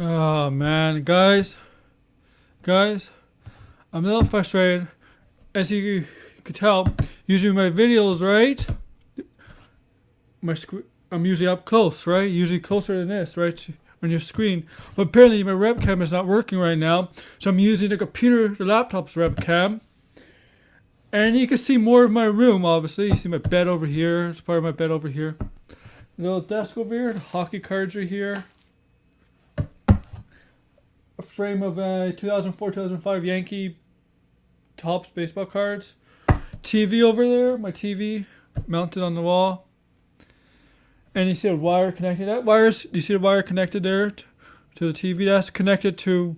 Oh man, guys, I'm a little frustrated. As you could tell, usually my videos, right? I'm usually up close, right? Usually closer than this, right? On your screen. But apparently my webcam is not working right now, so I'm using the laptop's webcam. And you can see more of my room, obviously. You see my bed over here. It's part of my bed over here. A little desk over here. The hockey cards are here. A frame of 2004-2005 Yankee Topps baseball cards. TV over there. My TV mounted on the wall. And you see a wire connected. You see the wire connected there to the TV? That's connected to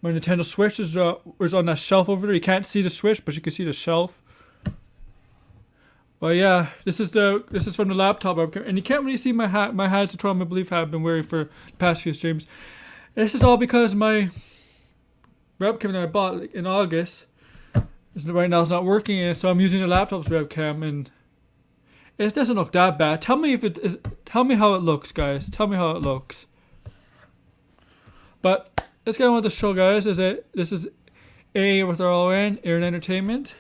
my Nintendo Switch. Is on that shelf over there. You can't see the Switch, but you can see the shelf. But yeah, this is from the laptop, and you can't really see my hat. My hat's the Toronto Maple Leaf hat I've been wearing for the past few streams. This is all because my webcam that I bought in August right now is not working, and so I'm using the laptop's webcam, and it doesn't look that bad. Tell me how it looks, guys. Tell me how it looks. But let's get on with the show, guys. This is A with our O-N, Air and Entertainment,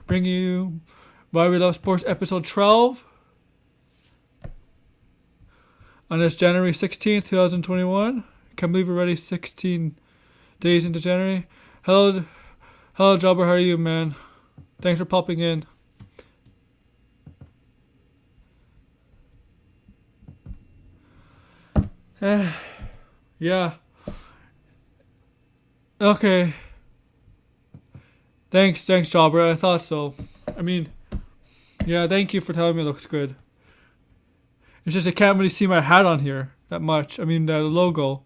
bring you Why We Love Sports episode 12 on this January 16th, 2021. Can't believe we're already 16 days into January. Hello, Jobber. How are you, man? Thanks for popping in. Yeah. Okay. Thanks, Jobber. I thought so. I mean, yeah, thank you for telling me it looks good. It's just I can't really see my hat on here that much. I mean, the logo.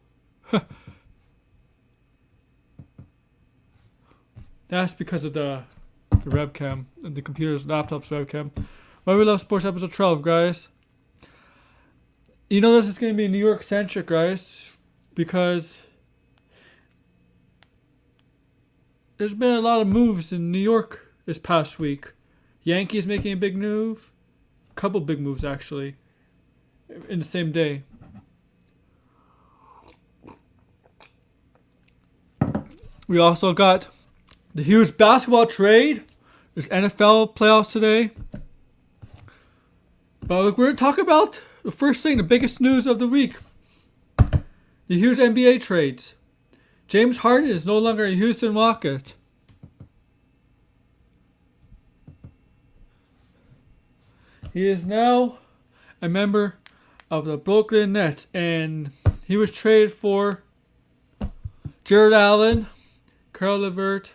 That's because of the webcam and the laptop's webcam. Why We Love Sports episode 12, guys. You know this is going to be New York centric, guys, because there's been a lot of moves in New York this past week. Yankees making a big move, a couple big moves actually, in the same day. We also got the huge basketball trade. There's NFL playoffs today. But we're going to talk about the first thing, the biggest news of the week. The huge NBA trades. James Harden is no longer a Houston Rocket. He is now a member of the Brooklyn Nets, and he was traded for Jared Allen, Carl Levert,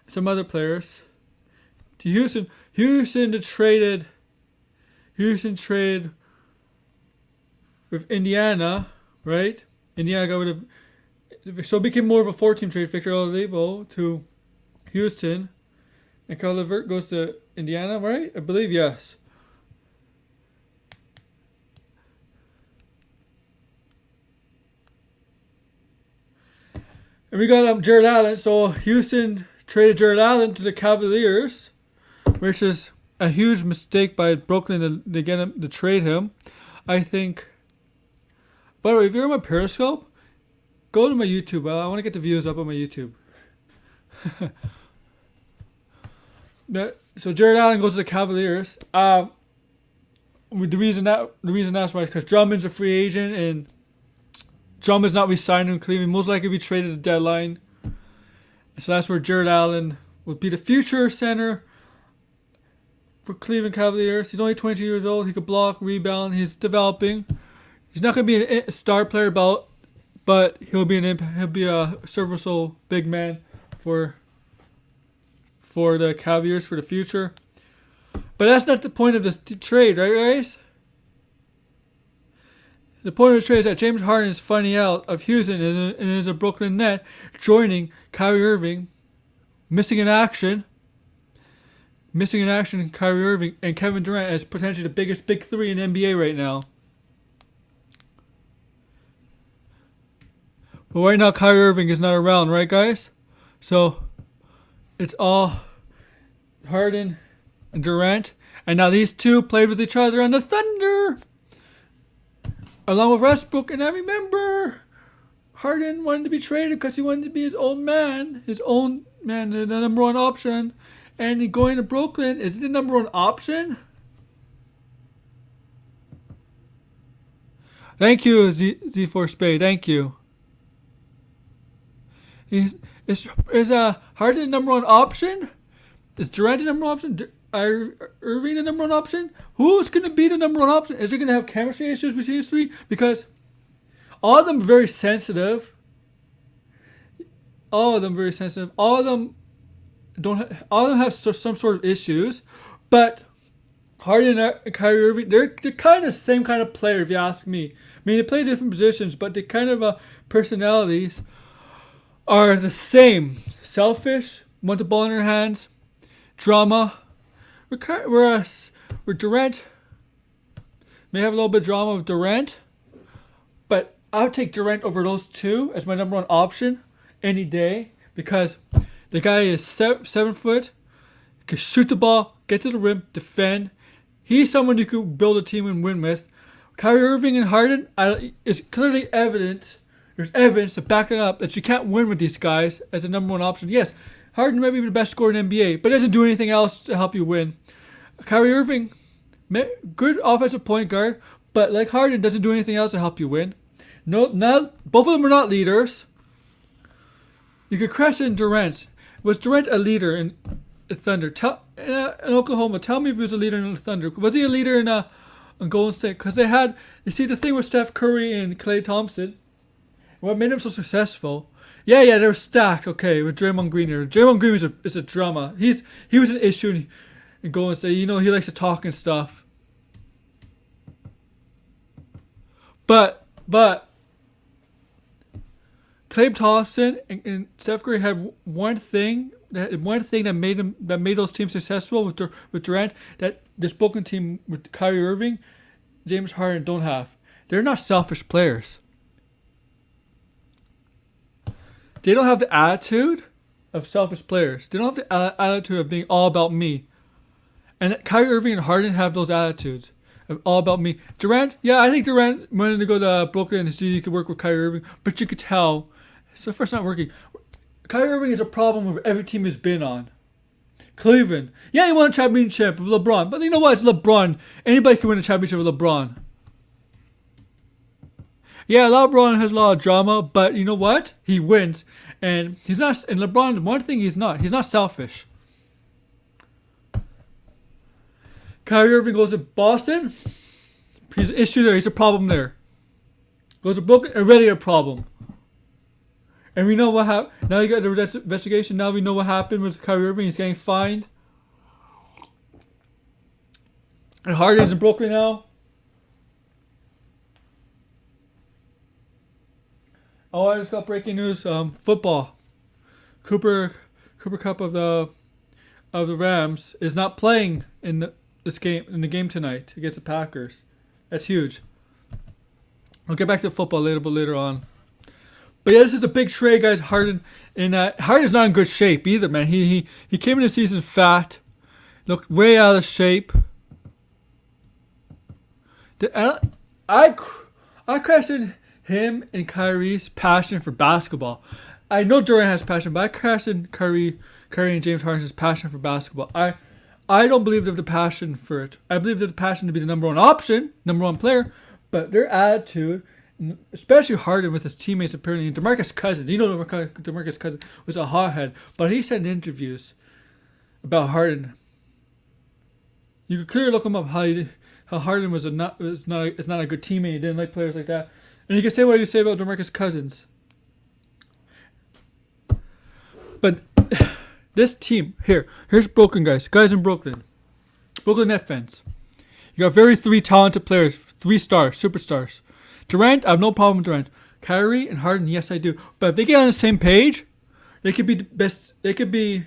and some other players to Houston. Houston traded with Indiana, right? Indiana got rid of, so it became more of a 4-team trade. Victor Oladipo to Houston, and Carl Levert goes to Indiana, right? I believe, yes. And we got Jared Allen. So Houston traded Jared Allen to the Cavaliers, which is a huge mistake by Brooklyn to get him to trade him. I think. By the way, if you're on my Periscope, go to my YouTube. I want to get the views up on my YouTube. So Jared Allen goes to the Cavaliers. The reason that's why is because Drummond's a free agent, and Drummond's not re-signing in Cleveland. Most likely be traded at the deadline. So that's where Jared Allen will be the future center for Cleveland Cavaliers. He's only 22 years old. He could block, rebound. He's developing. He's not going to be a star player, but he'll be a serviceable big man for the Cavaliers for the future. But that's not the point of this trade, right, guys? The point of the trade is that James Harden is finding out of Houston and is a Brooklyn Net, joining Kyrie Irving, missing in action, Kyrie Irving, and Kevin Durant as potentially the biggest big three in NBA right now. But right now, Kyrie Irving is not around, right, guys? So it's all Harden and Durant, and now these two played with each other on the Thunder, along with Westbrook. And I remember Harden wanted to be traded because he wanted to be his own man, the number one option. And he going to Brooklyn, is he the number one option? Thank you, Z4 Spade. Thank you. Is Harden the number one option? Is Durant the number one option? Irving the number one option? Who's going to be the number one option? Is there going to have chemistry issues between these three? Because all of them are very sensitive. All of them have some sort of issues, but Harden and Kyrie Irving, they're kind of the same kind of player, if you ask me. I mean, they play different positions, but the kind of personalities are the same. Selfish, want the ball in their hands, drama. Whereas with Durant, may have a little bit of drama with Durant, but I would take Durant over those two as my number one option any day, because the guy is 7 foot, can shoot the ball, get to the rim, defend. He's someone you could build a team and win with. Kyrie Irving and Harden, it's clearly evident. There's evidence to back it up that you can't win with these guys as a number one option. Yes, Harden may be the best scorer in the NBA, but doesn't do anything else to help you win. Kyrie Irving, good offensive point guard, but like Harden, doesn't do anything else to help you win. No, both of them are not leaders. You could question Durant. Was Durant a leader in Thunder? In Oklahoma, tell me if he was a leader in the Thunder. Was he a leader in Golden State? Because they had, you see, the thing with Steph Curry and Klay Thompson, what made him so successful? Yeah, they were stacked. Okay, with Draymond Green here. Draymond Green is a drama. He was an issue in Golden State. You know, he likes to talk and stuff. But Klay Thompson and Steph Curry had one thing that made those teams successful with Durant, that this Brooklyn team with Kyrie Irving, James Harden don't have. They're not selfish players. They don't have the attitude of selfish players. They don't have the attitude of being all about me. And Kyrie Irving and Harden have those attitudes of all about me. Durant, yeah, I think Durant wanted to go to Brooklyn and see if he could work with Kyrie Irving, but you could tell so far it's not working. Kyrie Irving is a problem with every team he's been on. Cleveland, yeah, he won a championship with LeBron, but you know what? It's LeBron. Anybody can win a championship with LeBron. Yeah, LeBron has a lot of drama, but you know what? He wins, and he's not. And LeBron, one thing he's not selfish. Kyrie Irving goes to Boston. He's an issue there. He's a problem there. Goes to Brooklyn, already a problem. And we know what happened. Now you got the investigation. Now we know what happened with Kyrie Irving. He's getting fined. And Harden's in Brooklyn now. Oh, I just got breaking news. Football. Cooper Kupp of the Rams is not playing in the game tonight against the Packers. That's huge. I'll get back to football later on. But yeah, this is a big trade, guys. Harden's not in good shape either, man. He came into the season fat, looked way out of shape. I question him and Kyrie's passion for basketball. I know Durant has passion, but I question Kyrie and James Harden's passion for basketball. I don't believe they have the passion for it. I believe they have the passion to be the number one option, number one player, but their attitude, especially Harden with his teammates apparently, and DeMarcus Cousins, you know DeMarcus Cousins was a hothead, but he said in interviews about Harden, you could clearly look him up how Harden is not a good teammate. He didn't like players like that, and you can say what you say about DeMarcus Cousins, but this team here's Brooklyn guys in Brooklyn Net fans. You got three talented players, 3 stars, superstars. Durant, I have no problem with Durant. Kyrie and Harden, yes, I do. But if they get on the same page, they could be the best. They could be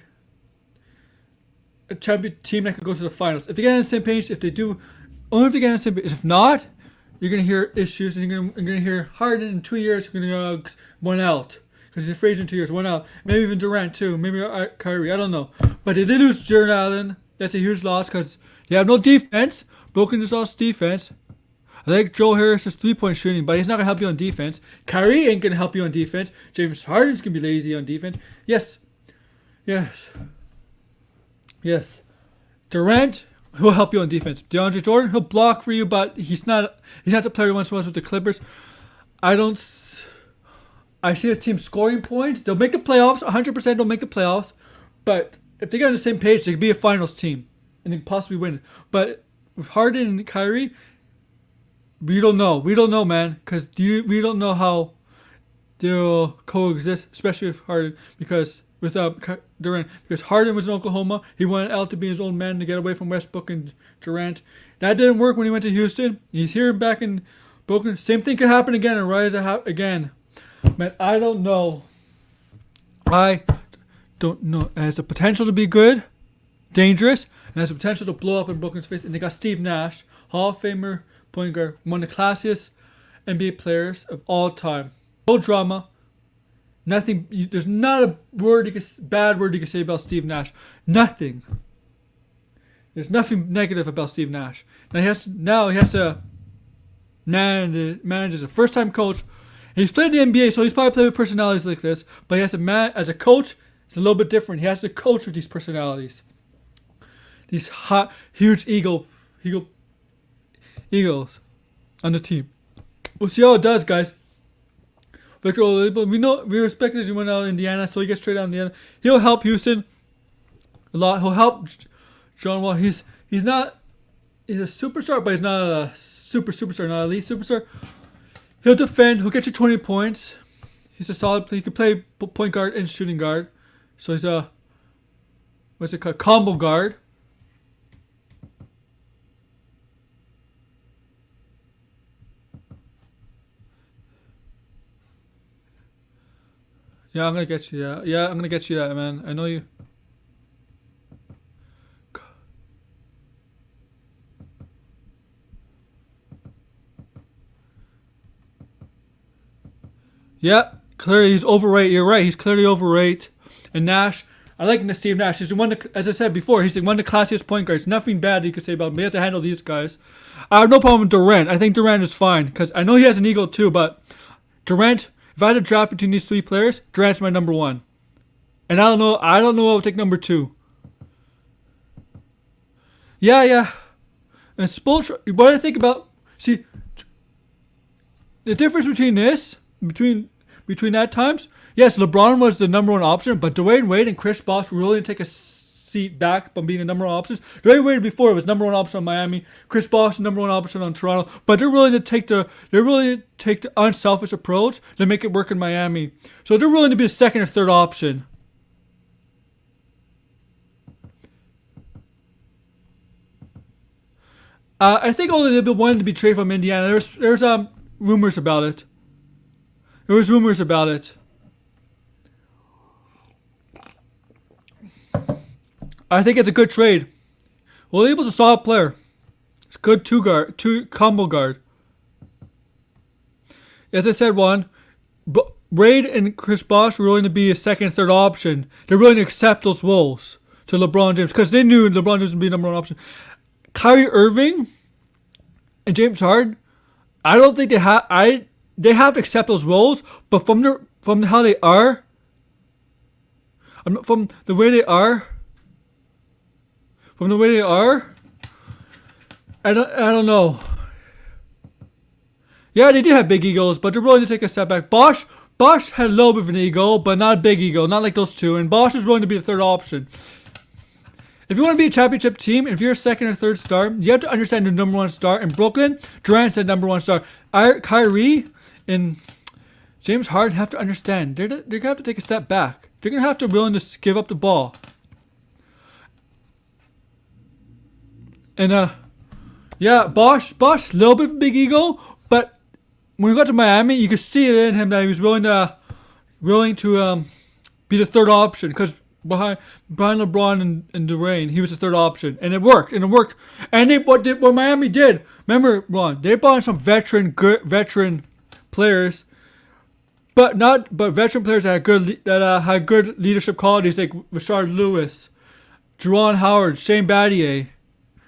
a champion team that could go to the finals. If they get on the same page, if they do, only if they get on the same page. If not, you're gonna hear issues, and you're gonna hear Harden in 2 years. You're gonna go one out because he's a free agent in 2 years, one out. Maybe even Durant too. Maybe Kyrie. I don't know. But if they lose Jared Allen, that's a huge loss because you have no defense. Brooklyn just lost defense. I like Joe Harris's 3-point shooting, but he's not gonna help you on defense. Kyrie ain't gonna help you on defense. James Harden's gonna be lazy on defense. Yes. Durant, he'll help you on defense. DeAndre Jordan, he'll block for you, but he's not the player he once was with the Clippers. I see his team scoring points. They'll make the playoffs. 100% they'll make the playoffs. But if they get on the same page, they could be a finals team and they could possibly win. But with Harden and Kyrie, we don't know. We don't know, man, because we don't know how they'll coexist, especially with Harden, because without Durant. Because Harden was in Oklahoma. He wanted out to be his own man to get away from Westbrook and Durant. That didn't work when he went to Houston. He's here back in Brooklyn. Same thing could happen again and rise again. Man, I don't know. I don't know. It has the potential to be good, dangerous, and has the potential to blow up in Brooklyn's face. And they got Steve Nash, Hall of Famer, point guard, one of the classiest NBA players of all time. No drama. Nothing. There's not a bad word you can say about Steve Nash. Nothing. There's nothing negative about Steve Nash. Now he has to manage as a first-time coach. And he's played in the NBA, so he's probably played with personalities like this. But he has to as a coach, it's a little bit different. He has to coach with these personalities, these hot, huge egos on the team. We'll see how it does, guys. Victor Oladipo, we respect that he went out of Indiana, so he gets straight out of Indiana. He'll help Houston a lot. He'll help John Wall. He's a superstar, but he's not a superstar, not an elite superstar. He'll defend. He'll get you 20 points. He's a solid player. He can play point guard and shooting guard. So he's a combo guard. Yeah, I'm gonna get you. Yeah, I'm gonna get you that, man. I know you. Yeah, clearly he's overrated. You're right. He's clearly overrated. And Nash, I like Steve Nash. He's one, as I said before, he's one of the classiest point guards. Nothing bad you could say about him. He has to handle these guys. I have no problem with Durant. I think Durant is fine because I know he has an ego too. But Durant, if I had to draft between these three players, Durant's my number one. And I don't know. I would take number two. Yeah. And Spoelstra, what I think about, see, the difference between that times, yes, LeBron was the number one option, but Dwayne Wade and Chris Bosh really take a seat back from being the number one options. Dwayne Wade before was number one option on Miami, Chris Bosh number one option on Toronto, but they're willing to take the unselfish approach to make it work in Miami. So they're willing to be the second or third option. I think only they've been wanting to be traded from Indiana. There's rumors about it. There was rumors about it. I think it's a good trade. Oladipo's a solid player. It's a good two combo guard. As I said, Wade and Chris Bosh were willing to be a second and third option. They're willing to accept those roles to LeBron James because they knew LeBron James would be the number one option. Kyrie Irving and James Harden, I don't think they have to accept those roles, but from how they are, from the way they are, I don't know. Yeah, they did have big egos, but they're willing to take a step back. Bosh had a little bit of an ego, but not a big ego, not like those two. And Bosh is willing to be the third option. If you want to be a championship team, if you're a second or third star, you have to understand the number one star. In Brooklyn, Durant's the number one star. Kyrie and James Harden have to understand. They're going to have to take a step back. They're going to have to be willing to give up the ball. And, Bosh, a little bit of a big ego, but when he got to Miami, you could see it in him that he was willing to be the third option because behind LeBron and Dwayne, he was the third option, and it worked. And what Miami did? Remember, Ron? They brought in some veteran players, but veteran players that had good leadership qualities, like Rashard Lewis, Juwan Howard, Shane Battier,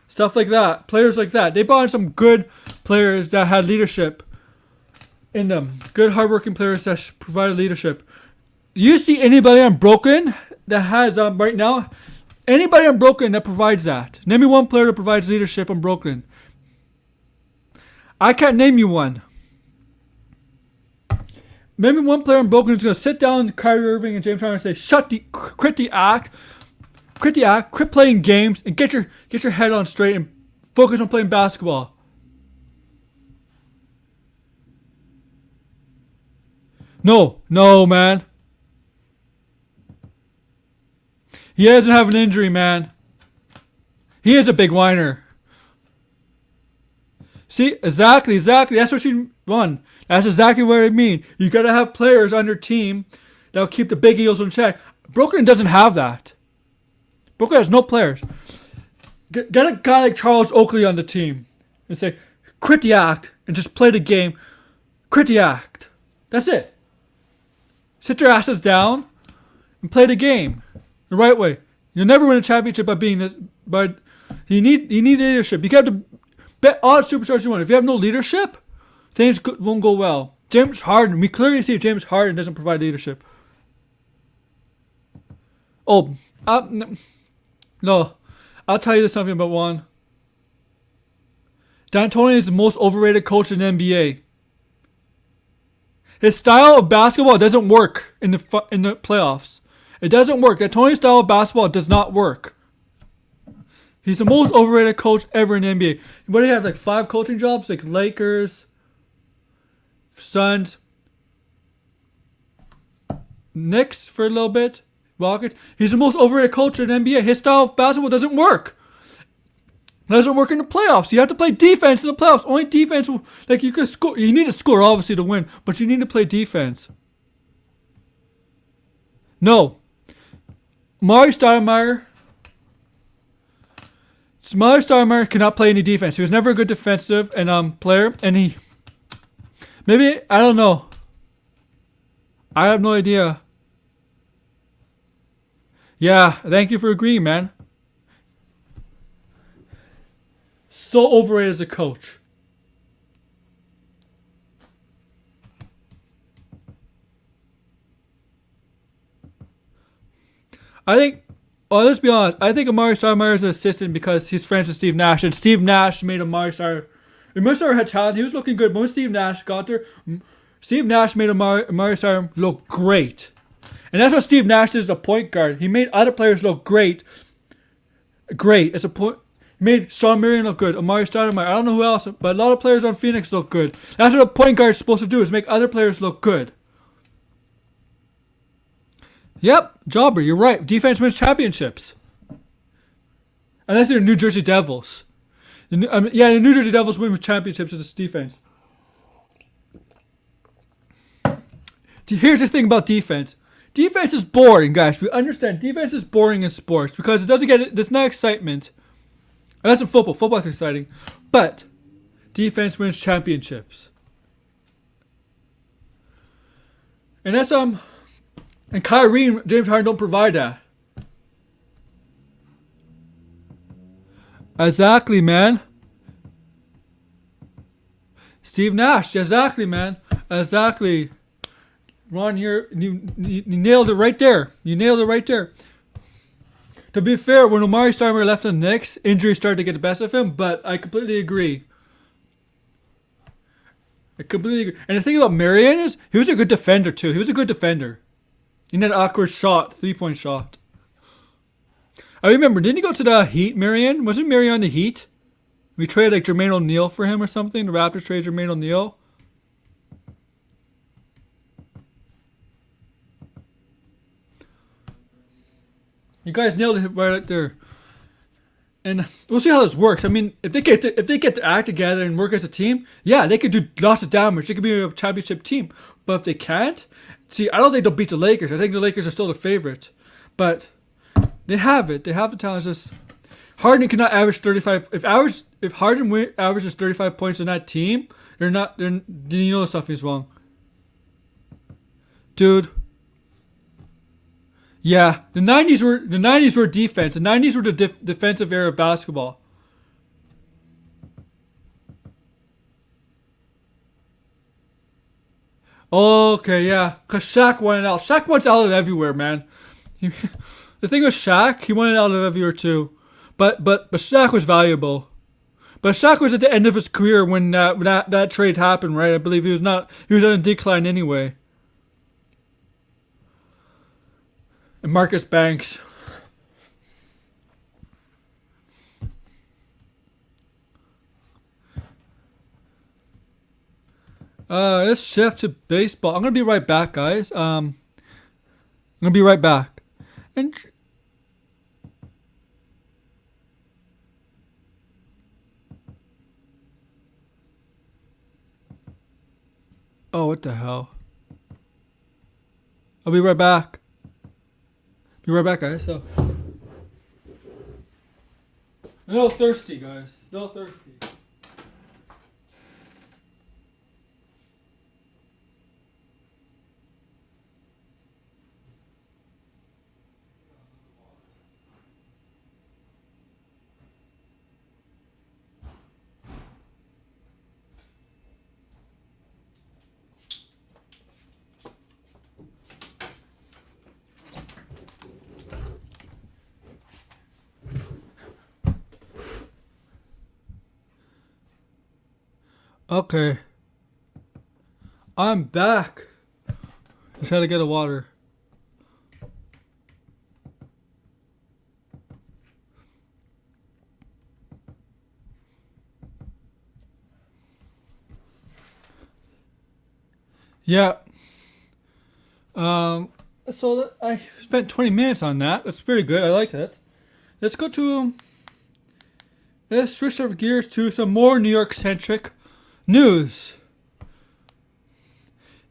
stuff like that. Players like that. They brought in some good players that had leadership in them. Good, hardworking players that provided leadership. You see anybody on Brooklyn that has right now? Anybody on Brooklyn that provides that? Name me one player that provides leadership on Brooklyn. I can't name you one. Maybe one player in Brooklyn is going to sit down with Kyrie Irving and James Harden and say, quit the act, quit playing games, and get your head on straight and focus on playing basketball. No, man. He doesn't have an injury, man. He is a big whiner. See, exactly. That's what you run. That's exactly what I mean. You got to have players on your team that'll keep the big egos in check. Brooklyn doesn't have that. Brooklyn has no players. Get a guy like Charles Oakley on the team and say, quit the act and just play the game. Quit the act. That's it. Sit your asses down and play the game the right way. You'll never win a championship by being this. But you need leadership. You got to bet all the superstars you want. If you have no leadership, things won't go well. James Harden, we clearly see James Harden doesn't provide leadership. No, I'll tell you something about one. D'Antoni is the most overrated coach in the NBA. His style of basketball doesn't work in the playoffs. It doesn't work. D'Antoni's style of basketball does not work. He's the most overrated coach ever in the NBA. But he has like 5 coaching jobs, like Lakers, Suns, Knicks for a little bit, Rockets. He's the most overrated coach in the NBA. His style of basketball doesn't work. It doesn't work in the playoffs. You have to play defense in the playoffs. Only defense will, like, you can score. You need to score obviously to win, but you need to play defense. No. Mari Stoudemire cannot play any defense. He was never a good defensive and player, and I don't know. I have no idea. Yeah, thank you for agreeing, man. So overrated as a coach. Let's be honest. I think Amari Stoudemire is an assistant because he's friends with Steve Nash, and Steve Nash made Amari Stoudemire. Amari Stoudemire had talent. He was looking good, but when Steve Nash got there, Steve Nash made Amari Stoudemire look great. And that's what Steve Nash is, a point guard. He made other players look great. Great. As a point. He made Sean Marion look good. Amari Stoudemire. I don't know who else, but a lot of players on Phoenix look good. That's what a point guard is supposed to do, is make other players look good. Yep, Jobber, you're right. Defense wins championships. Unless they're New Jersey Devils. The New Jersey Devils win with championships with this defense. Here's the thing about defense. Defense is boring, guys. We understand defense is boring in sports because it doesn't there's no excitement. Unless in football. Football's exciting. But defense wins championships. And that's and Kyrie and James Harden don't provide that. Exactly, man. Steve Nash, exactly, man. Exactly. Ron, you nailed it right there. You nailed it right there. To be fair, when Amari Stoudemire left the Knicks, injuries started to get the best of him, but I completely agree. And the thing about Marion is, he was a good defender, too. He was a good defender. He had an awkward shot, 3-point shot. I remember, didn't he go to the Heat, Marion? Wasn't Marion on the Heat? We traded like Jermaine O'Neal for him or something. The Raptors traded Jermaine O'Neal. You guys nailed it right there. And we'll see how this works. I mean, if they get to act together and work as a team, yeah, they could do lots of damage. They could be a championship team. But if they can't, see, I don't think they'll beat the Lakers. I think the Lakers are still the favorite. But they have it. They have the talent. Just Harden cannot average 35. If Harden averages 35 points on that team, then you know something's wrong, dude. Yeah, the 90s were defense. The 90s were the defensive era of basketball. Okay, yeah. Because Shaq wanted out. Shaq wants out of everywhere, man. The thing with Shaq, he wanted out of everywhere too. But Shaq was valuable. But Shaq was at the end of his career when that trade happened, right? I believe he was on a decline anyway. And Marcus Banks. Let's shift to baseball. I'm gonna be right back, guys. I'm gonna be right back. And oh, what the hell? I'll be right back. Be right back, guys. So, a little thirsty, guys. A little thirsty. Okay. I'm back. Just had to get a water. Yeah. So I spent 20 minutes on that. That's pretty good. I like that. Let's go to let's switch our gears to some more New York centric news.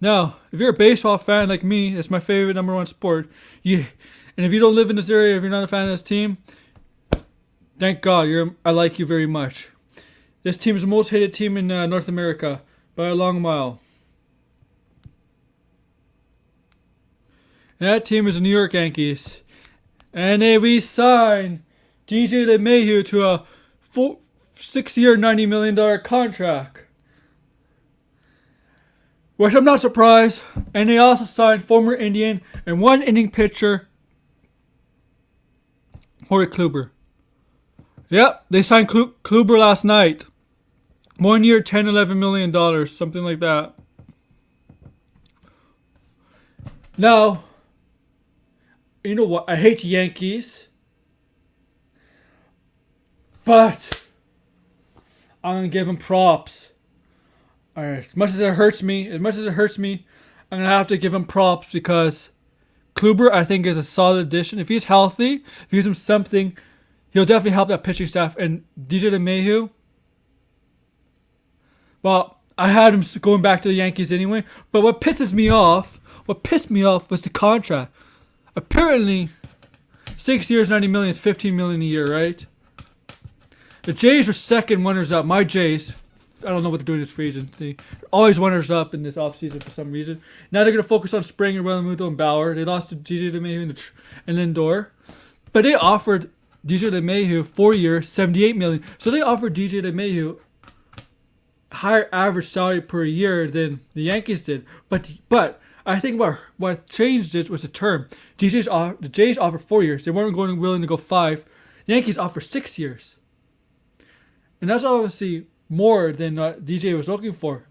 Now, if you're a baseball fan like me, it's my favorite number one sport. And if you don't live in this area, if you're not a fan of this team, thank God, I like you very much. This team is the most hated team in North America by a long mile. And that team is the New York Yankees. And they re-signed D.J LeMahieu to a 6-year, $90 million contract. Which I'm not surprised. And they also signed former Indian and one-inning pitcher Corey Kluber. Yep, they signed Kluber last night. 1 year, $11 million, something like that. Now, you know what? I hate the Yankees. But I'm going to give them props. Alright, as much as it hurts me, I'm going to have to give him props because Kluber, I think, is a solid addition. If he's healthy, if you give him something, he'll definitely help that pitching staff. And DJ LeMahieu, well, I had him going back to the Yankees anyway. But what pissed me off was the contract. Apparently, 6 years, $90 million is $15 million a year, right? The Jays are second runners up. My Jays, I don't know what they're doing this free agency. Always runners up in this offseason for some reason. Now they're going to focus on Springer, Realmuto, and Bauer. They lost to DJ LeMahieu and Lindor. But they offered DJ LeMahieu 4 years, $78 million. So they offered DJ LeMahieu higher average salary per year than the Yankees did. But I think what changed it was the term. The Jays offered 4 years. They weren't willing to go 5. The Yankees offered 6 years. And that's obviously more than DJ was looking for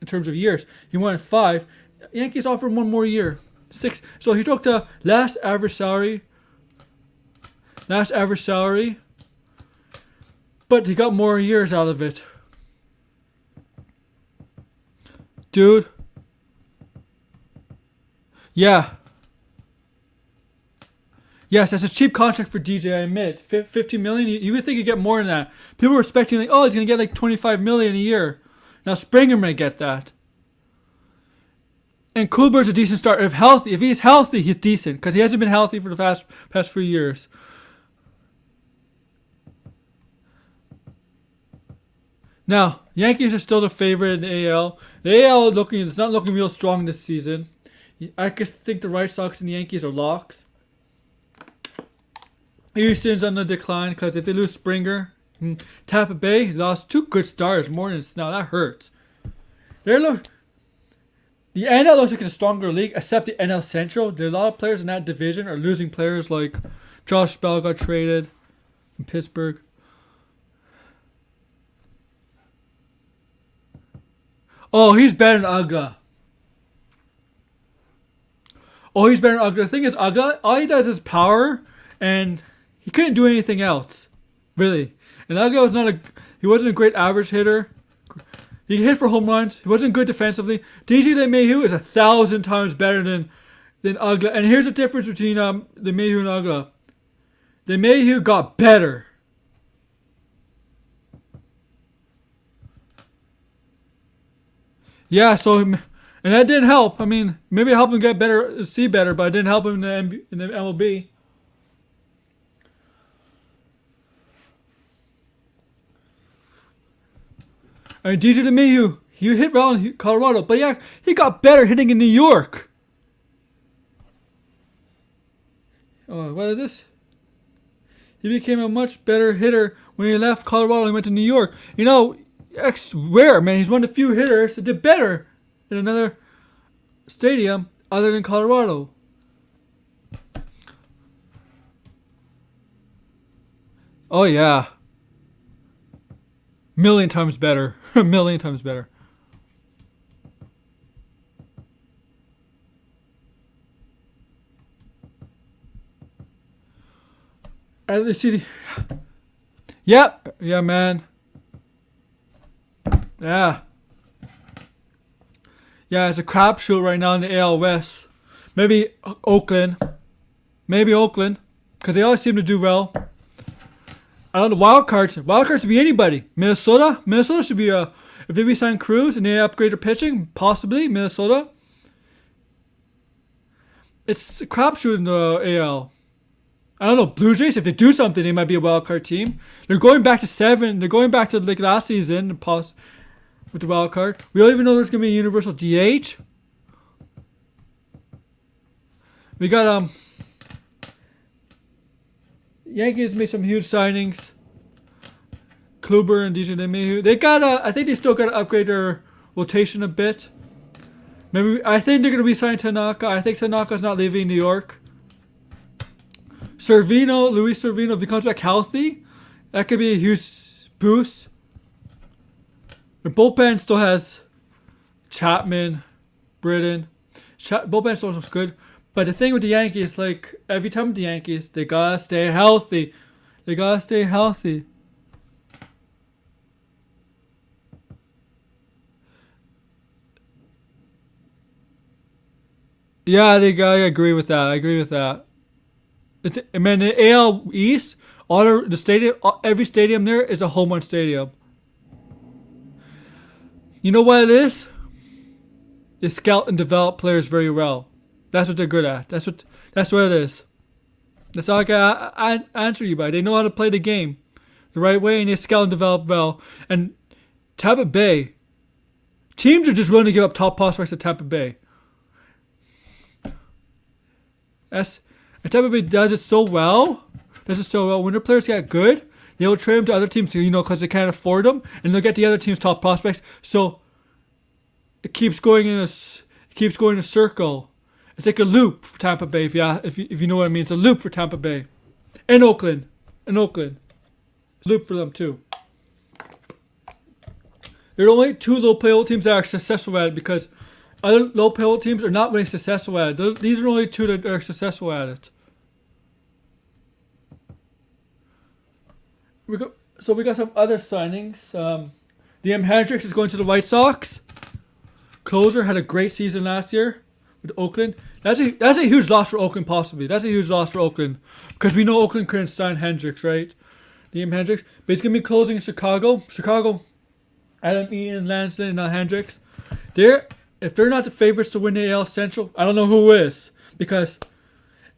in terms of years. He wanted 5. The Yankees offered 1 more year, 6. So he took the last average salary, but he got more years out of it. Dude. Yeah. Yes, that's a cheap contract for DJ, I admit. $50 million, you would think he'd get more than that. People were expecting, he's going to get like $25 million a year. Now Springer may get that. And Kluber's a decent starter. If he's healthy, he's decent. Because he hasn't been healthy for the past few years. Now, Yankees are still the favorite in the AL. The AL it's not looking real strong this season. I just think the White Sox and the Yankees are locks. Houston's on the decline because if they lose Springer, Tampa Bay lost 2 good stars more than now. That hurts. The NL looks like it's a stronger league, except the NL Central. There are a lot of players in that division are losing players like Josh Bell got traded from Pittsburgh. Oh, he's better than Uga. The thing is, Uga, all he does is power, and he couldn't do anything else, really. And Uga he wasn't a great average hitter. He hit for home runs. He wasn't good defensively. D.J LeMahieu is 1,000 times better than Uga. And here's the difference between LeMahieu and Uga. LeMahieu got better. Yeah, and that didn't help. I mean, maybe it helped him get better, see better, but it didn't help him in the MLB. I mean, DJ LeMahieu, he hit well in Colorado, but yeah, he got better hitting in New York. Oh, what is this? He became a much better hitter when he left Colorado and went to New York. You know, it's rare, man. He's one of the few hitters that did better in another stadium other than Colorado. Oh, yeah. Million times better. A million times better. Let's see. Yep. Yeah, man. Yeah. Yeah, it's a crapshoot right now in the AL West. Maybe Oakland. Because they always seem to do well. I don't know, wild cards should be anybody. Minnesota should be if they resign Cruz and they upgrade their pitching, possibly Minnesota. It's a crapshoot in the AL. I don't know, Blue Jays, if they do something, they might be a wild card team. They're going back to 7. They're going back to like last season with the wild card. We don't even know there's gonna be a universal DH. We got Yankees made some huge signings. Kluber and D.J LeMahieu. I think they still gotta upgrade their rotation a bit. I think they're gonna re-sign Tanaka. I think Tanaka's not leaving New York. Luis Servino, if he comes back healthy, that could be a huge boost. The bullpen still has Chapman, Britton. Bullpen still looks good. But the thing with the Yankees, like every time with the Yankees, they gotta stay healthy. Yeah, I agree with that. The AL East, the stadium, every stadium there is a home run stadium. You know what it is? They scout and develop players very well. That's what they're good at. That's what it is. That's all I can answer you by. They know how to play the game the right way, and they scout and develop well. And Tampa Bay, teams are just willing to give up top prospects to Tampa Bay. And Tampa Bay does it so well. When their players get good, they'll trade them to other teams, because they can't afford them, and they'll get the other team's top prospects. So it keeps going in a circle. It's like a loop for Tampa Bay, if you know what I mean. It's a loop for Tampa Bay. And Oakland. It's a loop for them too. There are only 2 low payroll teams that are successful at it, because other low payroll teams are not really successful at it. These are only 2 that are successful at it. We got some other signings. Hendricks is going to the White Sox. Closer had a great season last year with Oakland. That's a huge loss for Oakland, possibly. That's a huge loss for Oakland, because we know Oakland couldn't sign Hendricks, right? Hendricks, but he's gonna be closing in Chicago. Adam Eaton, Lanston, and Hendricks. If they're not the favorites to win the AL Central, I don't know who is. Because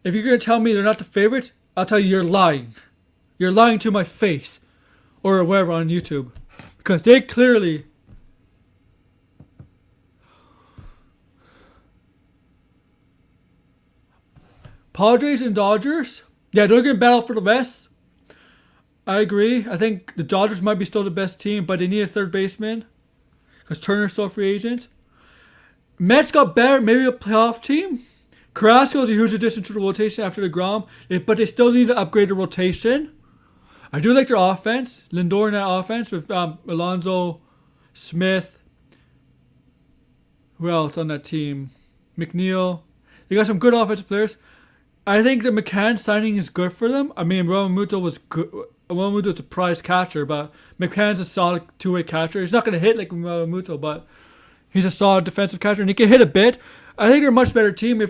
if you're gonna tell me they're not the favorites, I'll tell you you're lying. You're lying to my face, or wherever on YouTube, because they clearly. Padres and Dodgers, yeah, they're gonna battle for the West. I agree. I think the Dodgers might be still the best team, but they need a third baseman, because Turner's still a free agent. Mets got better, maybe a playoff team. Carrasco is a huge addition to the rotation after DeGrom, but they still need to upgrade the rotation. I do like their offense. Lindor in that offense with Alonso, Smith. Who else on that team? McNeil. They got some good offensive players. I think the McCann signing is good for them. I mean, Realmuto was good. Realmuto's a prize catcher, but McCann's a solid two-way catcher. He's not going to hit like Realmuto, but he's a solid defensive catcher, and he can hit a bit. I think they're a much better team. I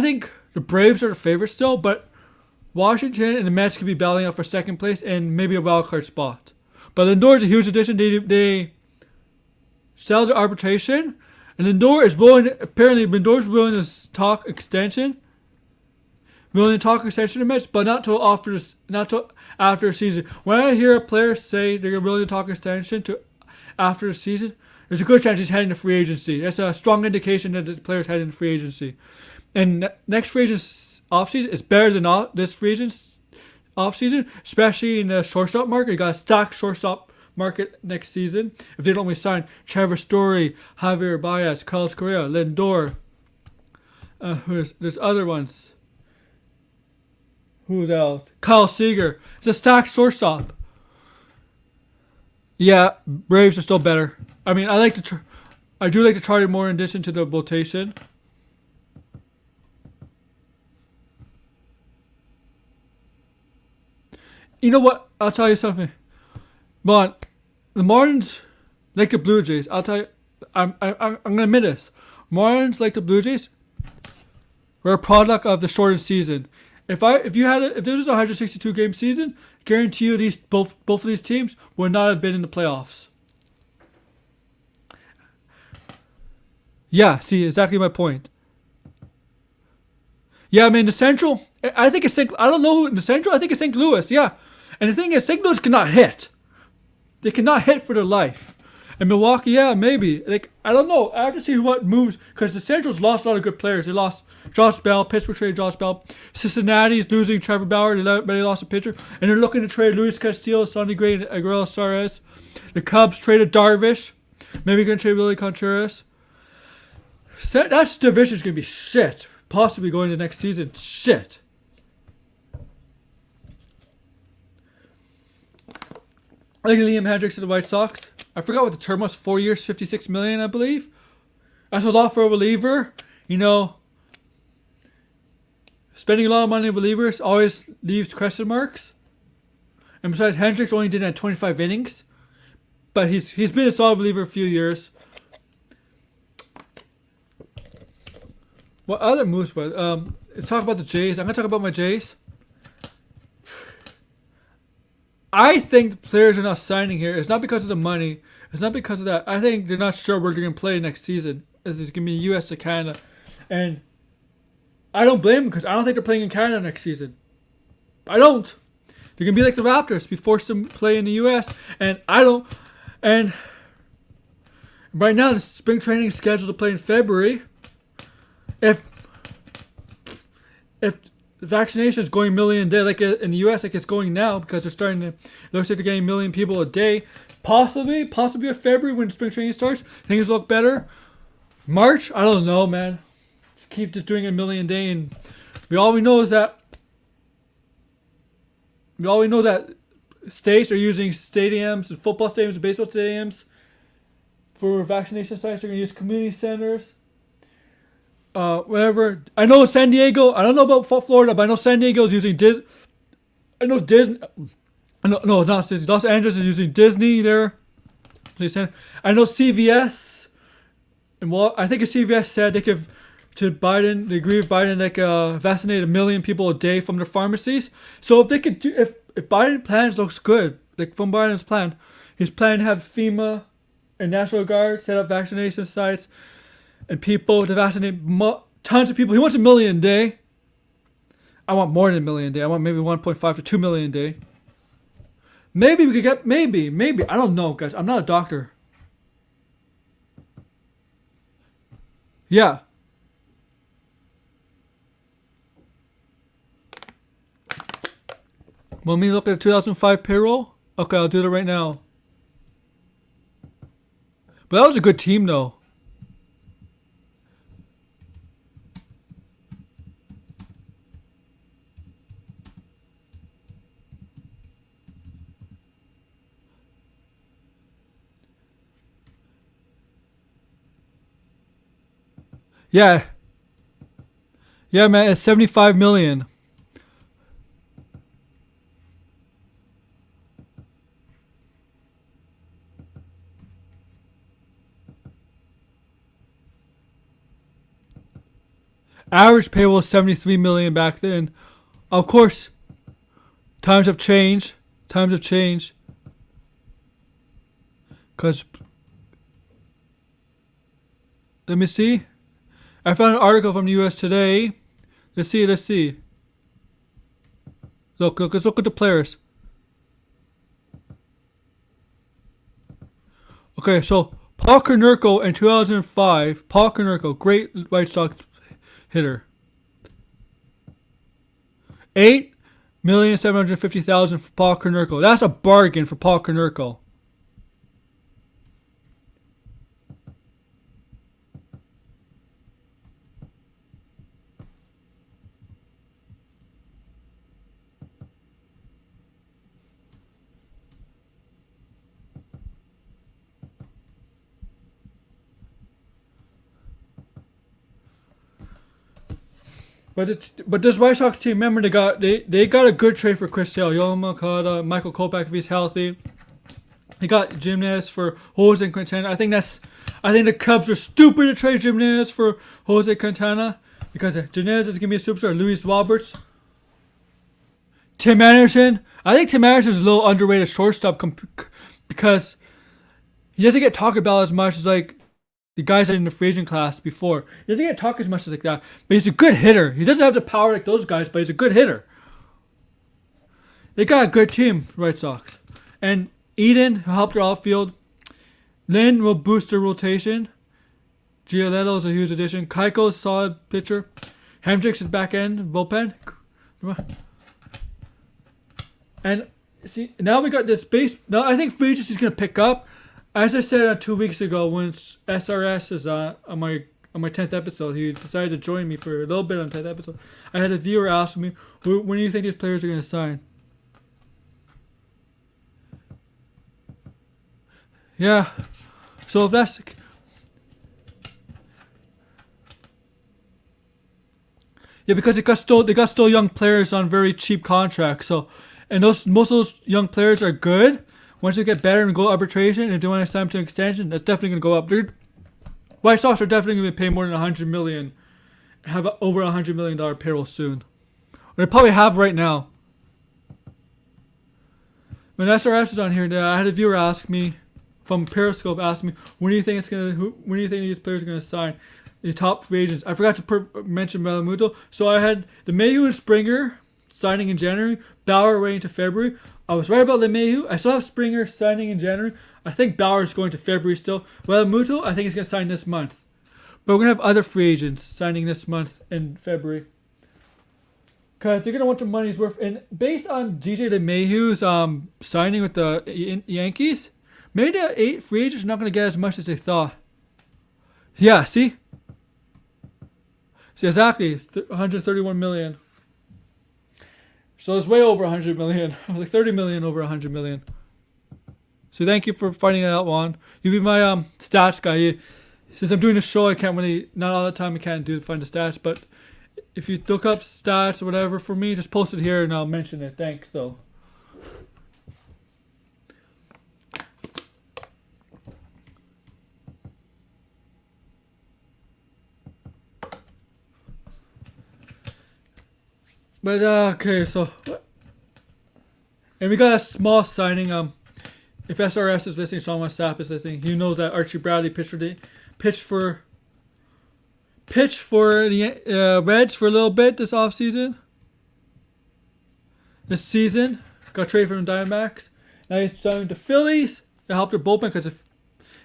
think the Braves are the favorites still, but Washington and the Mets could be battling out for second place and maybe a wild card spot. But Lindor is a huge addition. They settled the arbitration, and Lindor is willing. Apparently, Lindor's willing to talk extension. Willing to talk extension to Mets, but not till after the season. When I hear a player say they're willing to talk extension to after the season, there's a good chance he's heading to free agency. That's a strong indication that the player's heading to free agency. And next free agency offseason is better than this free agency offseason, especially in the shortstop market. You got a stacked shortstop market next season. If they don't resign Trevor Story, Javier Baez, Carlos Correa, Lindor, there's other ones. Who's else? Kyle Seager. It's a stacked shortstop. Yeah, Braves are still better. I mean, I do like the Charlie more in addition to the rotation. You know what? I'll tell you something. But the Marlins like the Blue Jays. I'll tell you. I'm gonna admit this. Marlins like the Blue Jays. We're a product of the shortened season. If this was a 162 game season, guarantee you both of these teams would not have been in the playoffs. Yeah, see, exactly my point. Yeah, I mean the Central. I think it's I don't know who in the Central. I think it's St. Louis. Yeah, and the thing is, St. Louis cannot hit. They cannot hit for their life. And Milwaukee, yeah, maybe. I don't know. I have to see what moves because the Central's lost a lot of good players. They lost Josh Bell. Pittsburgh traded Josh Bell. Cincinnati's losing Trevor Bauer. They lost a pitcher, and they're looking to trade Luis Castillo, Sonny Gray, and Aguero Suarez. The Cubs traded Darvish. Maybe going to trade Willie Contreras. That division's going to be shit. Possibly going to next season. Shit. I think Liam Hendricks to the White Sox. I forgot what the term was. 4 years, $56 million, I believe. That's a lot for a reliever. You know, spending a lot of money on relievers always leaves question marks. And besides, Hendricks only did that 25 innings. But he's been a solid reliever a few years. What other moves were? Let's talk about the Jays. I'm going to talk about my Jays. I think the players are not signing here. It's not because of the money. It's not because of that. I think they're not sure where they're going to play next season. It's going to be U.S. to Canada. And I don't blame them because I don't think they're playing in Canada next season. I don't. They're going to be like the Raptors. Be forced to play in the U.S. And I don't. And right now, the spring training is scheduled to play in February. If vaccination is going a million a day, like in the U.S., like it's going now, because it looks like they're getting a million people a day. Possibly a February when spring training starts, things look better. March, I don't know, man. Just keep just doing a million a day, and all we know is that states are using stadiums and football stadiums and baseball stadiums for vaccination sites. They're gonna use community centers. Whatever. I know San Diego. I don't know about Florida, but I know San Diego is using Disney. Not Disney. Los Angeles is using Disney there. I know CVS, and I think CVS said they could to Biden. They agree with Biden vaccinate 1 million people a day from their pharmacies. So if they could do, if Biden's plans looks good, like from Biden's plan, he's planning to have FEMA and National Guard set up vaccination sites. And people to vaccinate tons of people. He wants 1 million a day. I want more than 1 million a day. I want maybe 1.5 to 2 million a day. Maybe we could get, maybe. I don't know, guys. I'm not a doctor. Yeah. Want me to look at the 2005 payroll? Okay, I'll do that right now. But that was a good team, though. Yeah. Yeah, man, it's 75 million. Average pay was 73 million back then. Of course, times have changed. Times have changed. Cause let me see. I found an article from the U.S. Today. Let's see. Let's see. Look. Let's look at the players. Okay, so Paul Konerko in 2005. Paul Konerko, great White Sox hitter. 8,750,000 for Paul Konerko. That's a bargain for Paul Konerko. But this White Sox team, remember they got a good trade for Chris Sale, Yoel Moncada, Michael Kopech if he's healthy. They got Jimenez for Jose Quintana. I think the Cubs are stupid to trade Jimenez for Jose Quintana because Jimenez is gonna be a superstar. Luis Roberts, Tim Anderson. I think Tim Anderson is a little underrated shortstop because he doesn't get talked about as much as like the guys in the free agent class before. He doesn't get talked as much as like that, but he's a good hitter. He doesn't have the power like those guys, but he's a good hitter. They got a good team, White Sox. And Eden helped their outfield. Lynn will boost their rotation. Giolito is a huge addition. Keiko is a solid pitcher. Hendricks is back end, bullpen. And see, now we got this base. Now I think free agency is going to pick up. As I said 2 weeks ago, when SRS is on my 10th episode, he decided to join me for a little bit on 10th episode. I had a viewer ask me, when do you think these players are going to sign? Yeah. So if that's... Yeah, because they got still young players on very cheap contracts. So, and most of those young players are good. Once they get better and go arbitration, and if they want to sign to an extension, that's definitely going to go up. Dude, White Sox are definitely going to pay more than $100 million, have over $100 million payroll soon. They probably have right now. When SRS was on here, I had a viewer ask me from Periscope, ask me, when do you think these players are going to sign? The top free agents. I forgot to mention Malamuto. So I had LeMahieu and Springer signing in January, Bauer waiting to February. I was right about LeMahieu. I still have Springer signing in January. I think Bauer's going to February still. Malamuto, I think he's going to sign this month. But we're going to have other free agents signing this month in February. Because they're going to want the money's worth. And based on D.J LeMahieu's signing with the Yankees, maybe the 8 free agents are not going to get as much as they thought. Yeah, see? See, exactly. 131 million. So it's way over 100 million. Like 30 million over 100 million. So thank you for finding that out, Juan. You be my stats guy. Since I'm doing a show, I can't really, not all the time I can't find the stats. But if you look up stats or whatever for me, just post it here and I'll mention it. Thanks, though. But okay, so and we got a small signing. If SRS is listening, Sean Sapp is listening. He knows that Archie Bradley pitched for the Reds for a little bit this offseason. This season, got traded from the Diamondbacks. Now he's signing the Phillies to help their bullpen because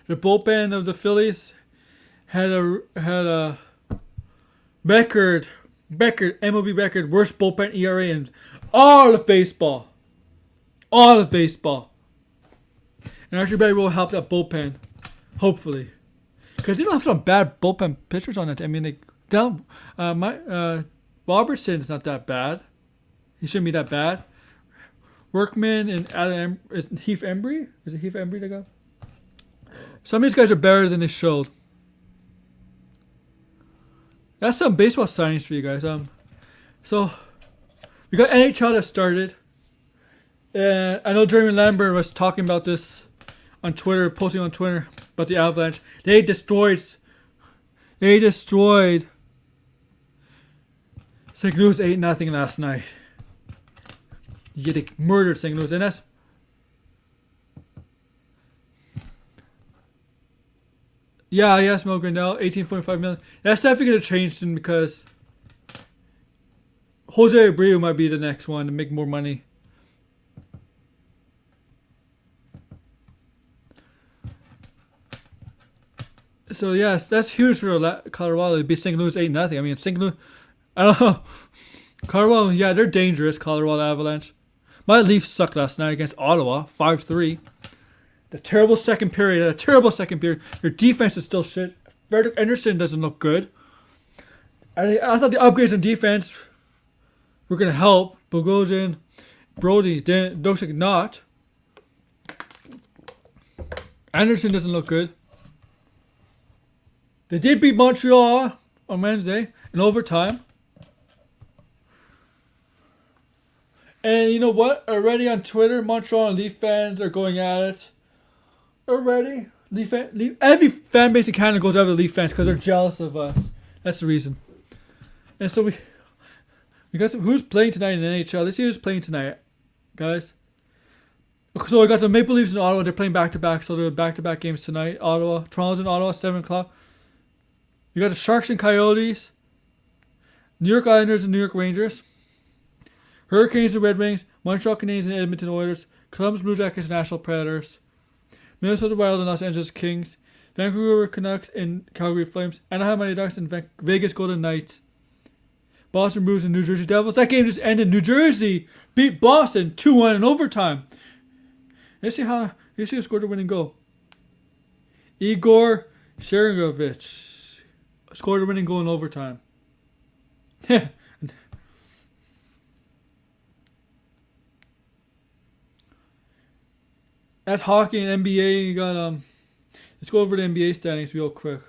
the bullpen of the Phillies had a record MLB record worst bullpen ERA in all of baseball. All of baseball. And Archie Bradley will help that bullpen. Hopefully. Because you don't have some bad bullpen pitchers on it. I mean, Robertson is not that bad. He shouldn't be that bad. Workman and is Heath Embry? Is it Heath Embry that got? Some of these guys are better than they showed. That's some baseball signings for you guys. So we got NHL that started. I know Jeremy Lambert was talking about this on Twitter, posting on Twitter about the Avalanche. They destroyed St. Louis 8-0 last night. Yeah, they murdered St. Louis, and that's yes, Mel Grindel, $18.5 million. That's definitely gonna change soon because Jose Abreu might be the next one to make more money. So yes, that's huge for Colorado to beat St. Louis 8-0. I mean, St. Louis, I don't know. Colorado, yeah, they're dangerous. Colorado Avalanche. My Leafs sucked last night against Ottawa, 5-3. The terrible second period. Their defense is still shit. Frederick Anderson doesn't look good. I thought the upgrades on defense were gonna help. Bogosian, Brody, then looks like not. Anderson doesn't look good. They did beat Montreal on Wednesday in overtime. And you know what? Already on Twitter, Montreal and Leaf fans are going at it. Already. Every fan base in Canada goes after the Leaf fans because they're jealous of us. That's the reason. And so we got who's playing tonight in the NHL. Let's see who's playing tonight, guys. So I got the Maple Leafs in Ottawa. They're playing back-to-back, so they're back-to-back games tonight. Toronto's in Ottawa, 7 o'clock. You got the Sharks and Coyotes, New York Islanders and New York Rangers, Hurricanes and Red Wings, Montreal Canadiens and Edmonton Oilers, Columbus Blue Jackets and Nashville Predators, Minnesota Wild and Los Angeles Kings, Vancouver Canucks and Calgary Flames, Anaheim Mighty Ducks and Vegas Golden Knights, Boston Bruins and New Jersey Devils. That game just ended. New Jersey beat Boston 2-1 in overtime. Let's see who scored the winning goal. Igor Sharangovich scored a winning goal in overtime. That's hockey and NBA. You got let's go over the NBA standings real quick.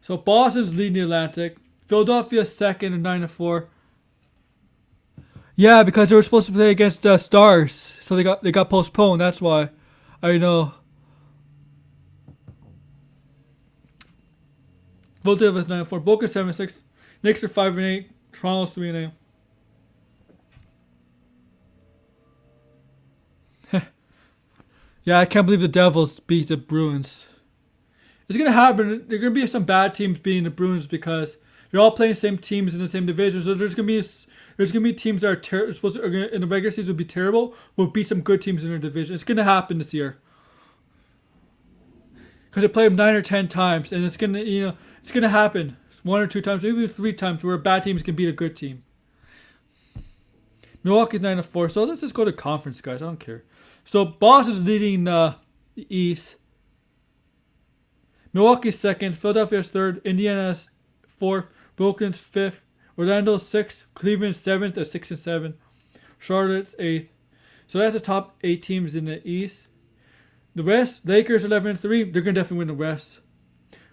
So Boston's leading the Atlantic. Philadelphia second and 9-4. Yeah, because they were supposed to play against the Stars, so they got postponed. That's why. I know. Philadelphia's 9-4. Boca 7-6. Knicks are 5-8. Toronto's 3-8. Yeah, I can't believe the Devils beat the Bruins. It's gonna happen. There are gonna be some bad teams beating the Bruins because they're all playing the same teams in the same division. So there's gonna be teams that are supposed to in the regular season will be terrible. Will beat some good teams in their division. It's gonna happen this year because they play them 9 or 10 times, and it's gonna happen 1 or 2 times, maybe 3 times, where bad teams can beat a good team. Milwaukee's 9-4. So let's just go to conference, guys. I don't care. So Boston's leading the East. Milwaukee's second. Philadelphia's third. Indiana's fourth. Brooklyn's fifth. Orlando's sixth. Cleveland's seventh at 6-7. Charlotte's eighth. So that's the top 8 teams in the East. The rest, Lakers 11-3. They're gonna definitely win the West.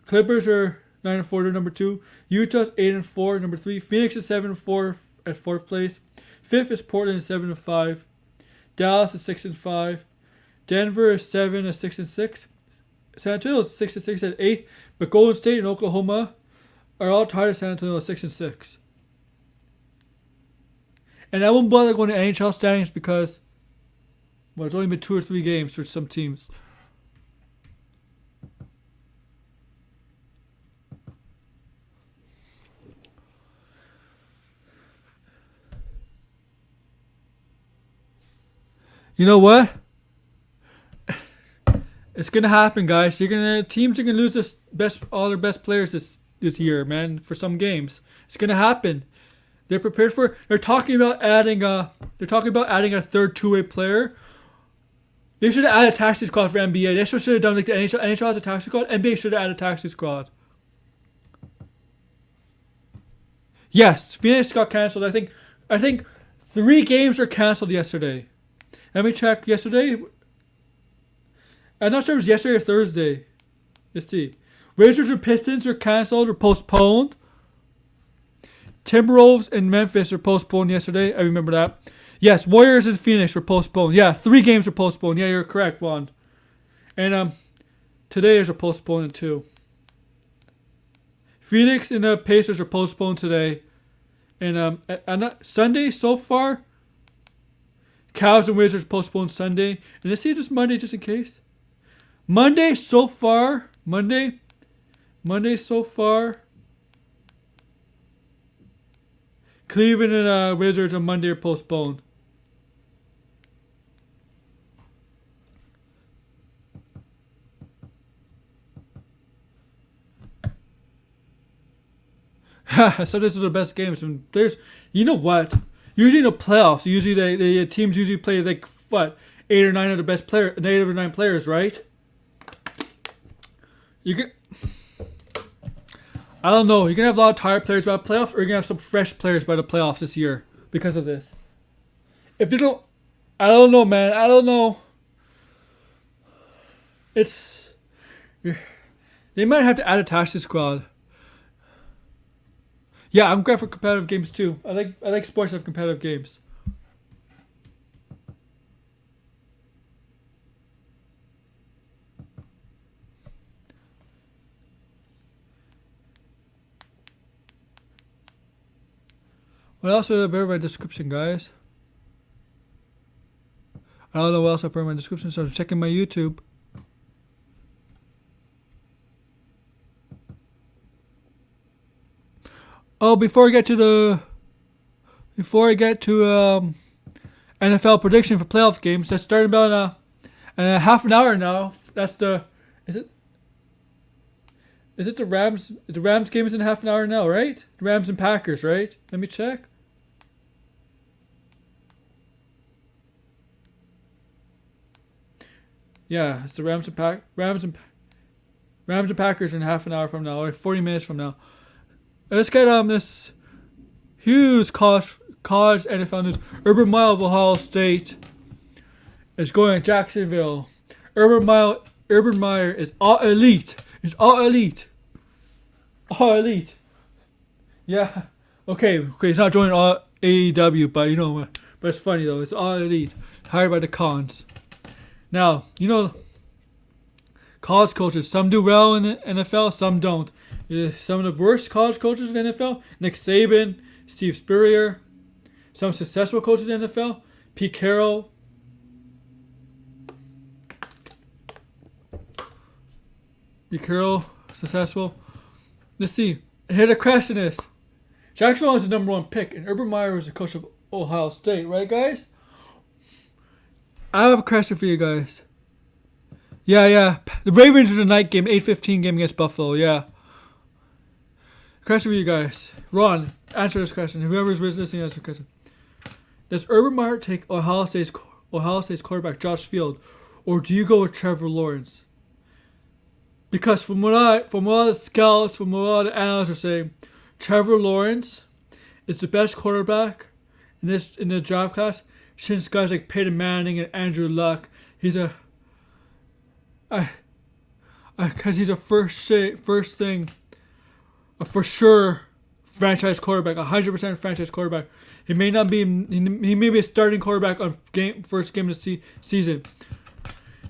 Clippers are 9-4. They're number 2. Utah's 8-4. Number 3. Phoenix is 7-4 at 4th place. 5th is Portland at 7-5. Dallas is 6-5. Denver is 7 at 6-6. San Antonio is 6-6 at 8th. But Golden State and Oklahoma are all tied at San Antonio at 6-6. And I won't bother going to NHL standings because it's only been 2 or 3 games for some teams. You know what? It's gonna happen, guys. Teams are gonna lose all their best players this year, man. For some games, it's gonna happen. They're prepared for it. They're talking about adding a third 2-way player, They should have added a taxi squad for NBA. They should have done like the NHL. NHL has a taxi squad. NBA should have added a taxi squad. Yes, Phoenix got canceled. I think 3 games were canceled yesterday. Let me check. Yesterday, I'm not sure if it was yesterday or Thursday. Let's see. Wizards and Pistons were canceled or postponed. Timberwolves and Memphis were postponed yesterday. I remember that. Yes, Warriors and Phoenix were postponed. Yeah, 3 games were postponed. Yeah, you're correct, Juan. And today is a postponed too. Phoenix and the Pacers are postponed today. And Sunday so far, Cavs and Wizards postponed Sunday. And let's see just Monday just in case. Monday so far, Cleveland and Wizards on Monday are postponed. So these are the best games. And there's, you know what? Usually in the playoffs, the teams usually play like what, 8 or 9 of the best players, 8 or 9 players, right? I don't know. You're gonna have a lot of tired players by the playoffs, or you're gonna have some fresh players by the playoffs this year because of this. If they don't, I don't know, man. I don't know. They might have to add a taxi squad. Yeah, I'm glad for competitive games too. I like sports that have competitive games. What else would I put in my description, guys? I don't know what else I put in my description, so I'm checking my YouTube. Oh, before I get to NFL prediction for playoff games, that's starting about half an hour now. That's is it the Rams? The Rams game is in half an hour now, right? The Rams and Packers, right? Let me check. Yeah, it's the Rams and Packers in half an hour from now, or 40 minutes from now. Let's get this huge college NFL news. Urban Meyer of Ohio State is going to Jacksonville. Urban Meyer is all elite. He's all elite. All elite. Yeah. Okay. He's not joining all AEW, but it's funny though. It's all elite. Hired by the Cons. Now, college coaches, some do well in the NFL, some don't. Some of the worst college coaches in the NFL, Nick Saban, Steve Spurrier. Some successful coaches in the NFL, Pete Carroll. Successful. Let's see. Here the question is, Jacksonville was the #1 pick, and Urban Meyer was the coach of Ohio State, right, guys? I have a question for you guys. Yeah. The Ravens are the night game, 8:15 game against Buffalo, yeah. Question for you guys. Ron, answer this question. Whoever's listening, answer the question. Does Urban Meyer take Ohio State's quarterback Josh Field, or do you go with Trevor Lawrence? Because from what the scouts, from what all the analysts are saying, Trevor Lawrence is the best quarterback in the draft class since guys like Peyton Manning and Andrew Luck. He's a for sure franchise quarterback, 100% franchise quarterback. He may be a starting quarterback on first game of the season.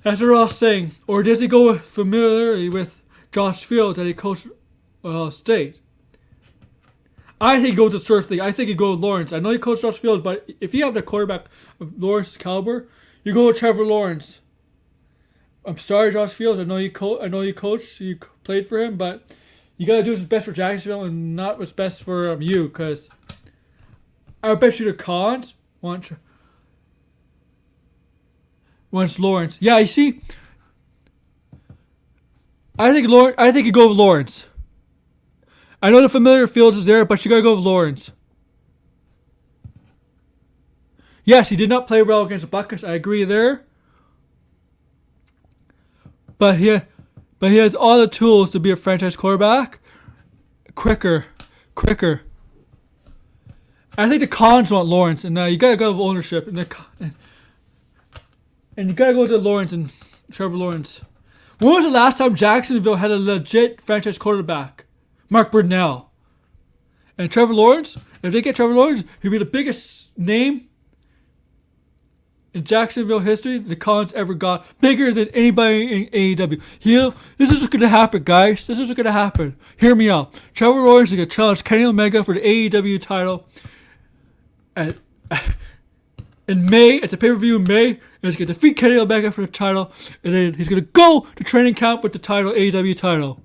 That's what they're all saying. Or does he go with familiarity with Josh Fields that he coached Ohio State? I think he goes with Surfley. I think he goes with Lawrence. I know he coached Josh Fields, but if you have the quarterback of Lawrence's caliber, you go with Trevor Lawrence. I'm sorry, Josh Fields. I know you coached. You played for him, but you gotta do what's best for Jacksonville and not what's best for you. Because I bet you the Cons wants Lawrence. Yeah, you see, I think you go with Lawrence. I know the familiar Fields is there, but you gotta go with Lawrence. Yes, he did not play well against the Buckeyes. I agree there. but he has all the tools to be a franchise quarterback. Quicker. I think the cons want Lawrence, and you gotta go with ownership, and you gotta go to Lawrence and Trevor Lawrence. When was the last time Jacksonville had a legit franchise quarterback? Mark Brunell. And Trevor Lawrence, if they get Trevor Lawrence, he'll be the biggest name in Jacksonville history the Collins ever got. Bigger than anybody in AEW. This is what's going to happen, guys. This is what's going to happen. Hear me out. Trevor Lawrence is going to challenge Kenny Omega for the AEW title in May, at the pay-per-view in May. And he's going to defeat Kenny Omega for the title. And then he's going to go to training camp with the title, AEW title.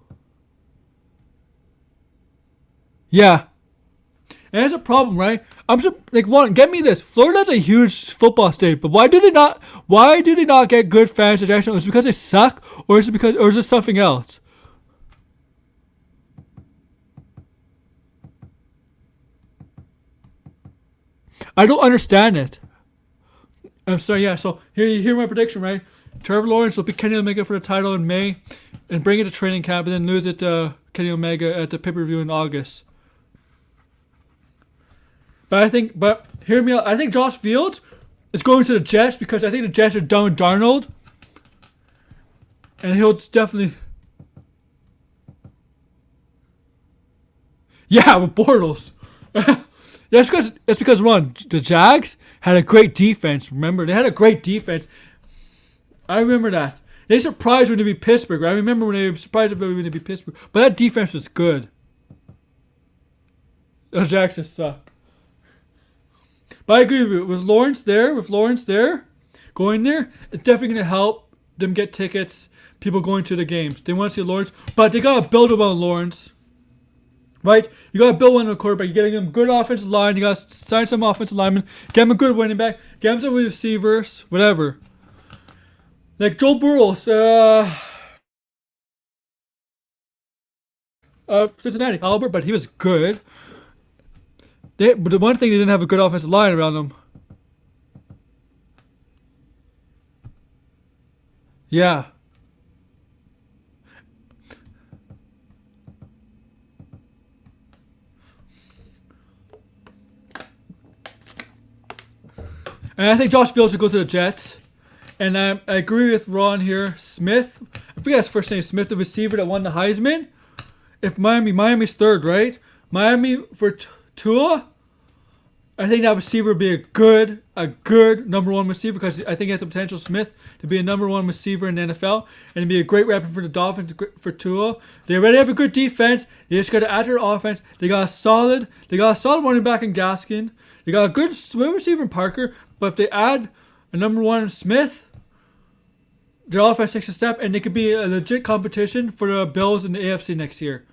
Yeah. And that's a problem, right? I'm just get me this. Florida's a huge football state, but why do they not get good fans at Jacksonville? Is it because they suck, or is it something else? I don't understand it. I'm sorry, yeah. So here you hear my prediction, right? Trevor Lawrence will beat Kenny Omega for the title in May, and bring it to training camp, and then lose it to Kenny Omega at the pay-per-view in August. But hear me out. I think Josh Fields is going to the Jets because I think the Jets are done with Darnold. And he'll definitely... Yeah, with Bortles. That's because one, the Jags had a great defense. Remember, they had a great defense. I remember that. They surprised when they beat Pittsburgh. I remember when they surprised everybody when they beat Pittsburgh. But that defense was good. The Jags just suck. But I agree with you. With Lawrence there, going there, it's definitely going to help them get tickets, people going to the games. They want to see Lawrence, but they got to build around Lawrence. Right? You got to build one on the quarterback. You got to give him a good offensive line. You got to sign some offensive linemen. Get him a good running back. Get him some receivers. Whatever. Like Joe Burrow, Cincinnati, Albert, but he was good. But the one thing, they didn't have a good offensive line around them. Yeah. And I think Josh Fields should go to the Jets. And I agree with Ron here. Smith, I forget his first name, Smith, the receiver that won the Heisman. If Miami's third, right? Miami for Tua, I think that receiver would be a good number one receiver because I think he has the potential, Smith, to be a number one receiver in the NFL and to be a great weapon for the Dolphins for Tua. They already have a good defense. They just got to add to their offense. They got a solid running back in Gaskin. They got a good swim receiver in Parker. But if they add a number one Smith, their offense takes a step and they could be a legit competition for the Bills in the AFC next year.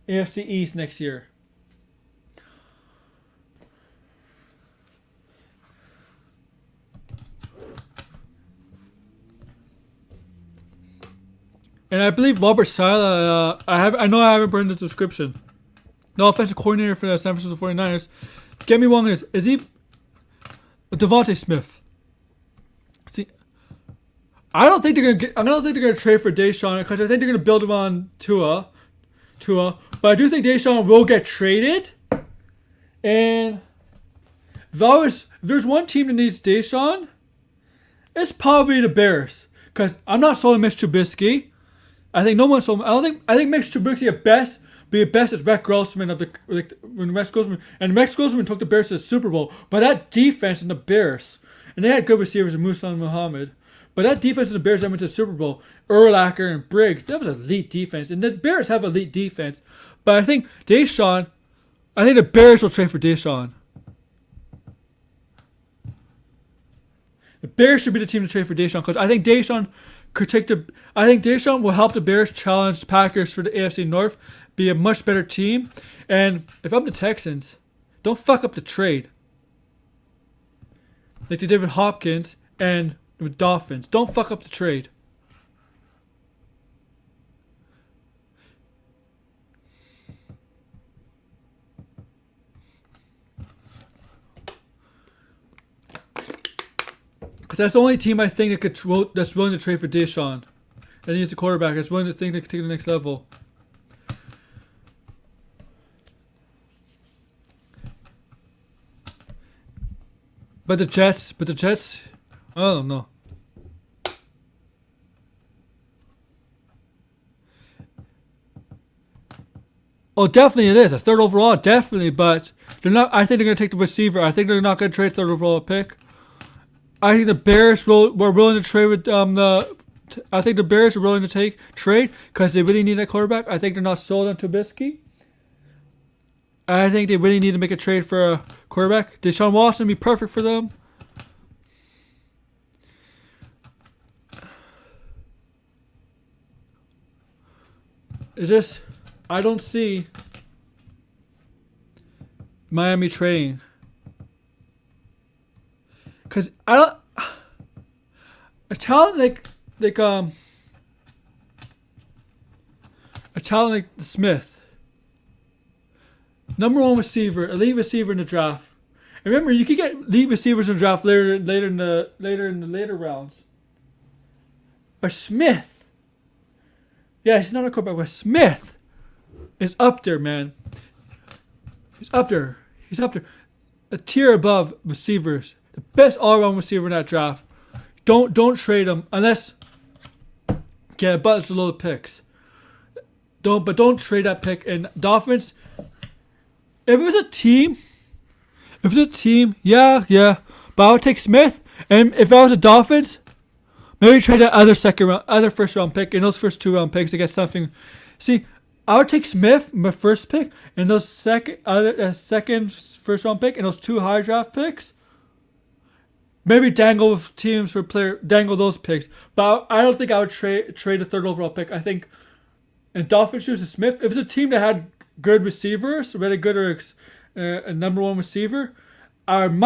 AFC East next year. And I believe Robert Saleh, I know I haven't put in the description. The offensive coordinator for the San Francisco 49ers. Get me wrong, is he Devontae Smith? See, I don't think they're gonna trade for Deshaun because I think they're gonna build him on Tua. But I do think Deshaun will get traded. And if there's one team that needs Deshaun, it's probably the Bears. Because I'm not sold on Mitch Trubisky. I think no one's sold. I think Mitch Trubisky at best be best as Rex Grossman when Rex Grossman took the Bears to the Super Bowl. But that defense in the Bears, and they had good receivers in Musa and Muhammad. But that defense in the Bears that went to the Super Bowl, Urlacher and Briggs, that was elite defense. And the Bears have elite defense. But I think the Bears will trade for Deshaun. The Bears should be the team to trade for Deshaun because I think Deshaun will help the Bears challenge the Packers for the AFC North, be a much better team. And if I'm the Texans, don't fuck up the trade like they did with Hopkins and with Dolphins. Don't fuck up the trade. Because that's the only team I think that's willing to trade for Deshaun. And he's a quarterback that's willing to think they can take it to the next level. But the Jets, I don't know. Oh, definitely it is. A third overall, definitely, but they're not. I think they're going to take the receiver. I think they're not going to trade third overall pick. I think the Bears were willing to trade with I think the Bears are willing to trade because they really need that quarterback. I think they're not sold on Trubisky. I think they really need to make a trade for a quarterback. Deshaun Watson would be perfect for them. It's just I don't see Miami trading. Cause I don't a talent like a talent like Smith, number one receiver, elite receiver in the draft. And remember, you could get elite receivers in the draft later in the later rounds. But Smith, yeah, he's not a quarterback, but Smith is up there, man. He's up there. A tier above receivers. The best all-around receiver in that draft. Don't trade him unless get a bunch of low picks. Don't trade that pick. And Dolphins, if it was a team, yeah. But I would take Smith. And if I was a Dolphins, maybe trade that other first round pick and those first 2 round picks to get something. See, I would take Smith, my first pick, and those second first round pick and those 2 high draft picks. Maybe dangle with teams for dangle those picks. But I don't think I would trade a third overall pick. I think in Dolphins shoes to Smith, if it's a team that had good receivers, really good or a number one receiver, I would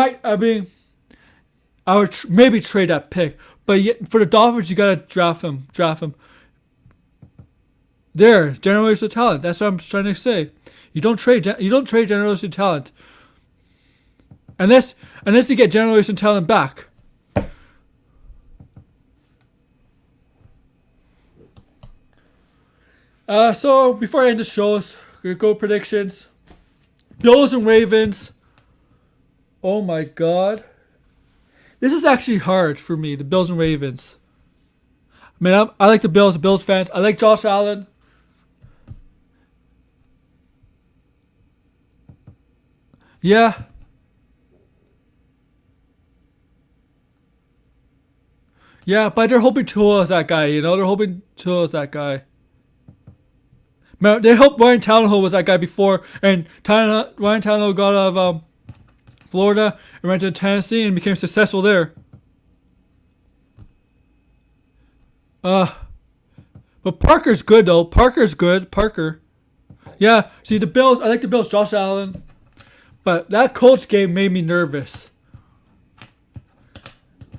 maybe trade that pick. But yet, for the Dolphins, you gotta draft him. There, generational talent. That's what I'm trying to say. You don't trade generational talent. Unless you get generation talent back. So before I end the shows, we're gonna go predictions. Bills and Ravens. Oh my god. This is actually hard for me, the Bills and Ravens. I mean, I like the Bills fans. I like Josh Allen. Yeah. Yeah, but they're hoping Tua is that guy, you know? They're hoping Tua is that guy. They hoped Ryan Tannehill was that guy before, and Ryan Tannehill got out of Florida and went to Tennessee and became successful there. But Parker's good, though. Parker's good. Parker. Yeah, see, the Bills, I like the Bills, Josh Allen. But that Colts game made me nervous.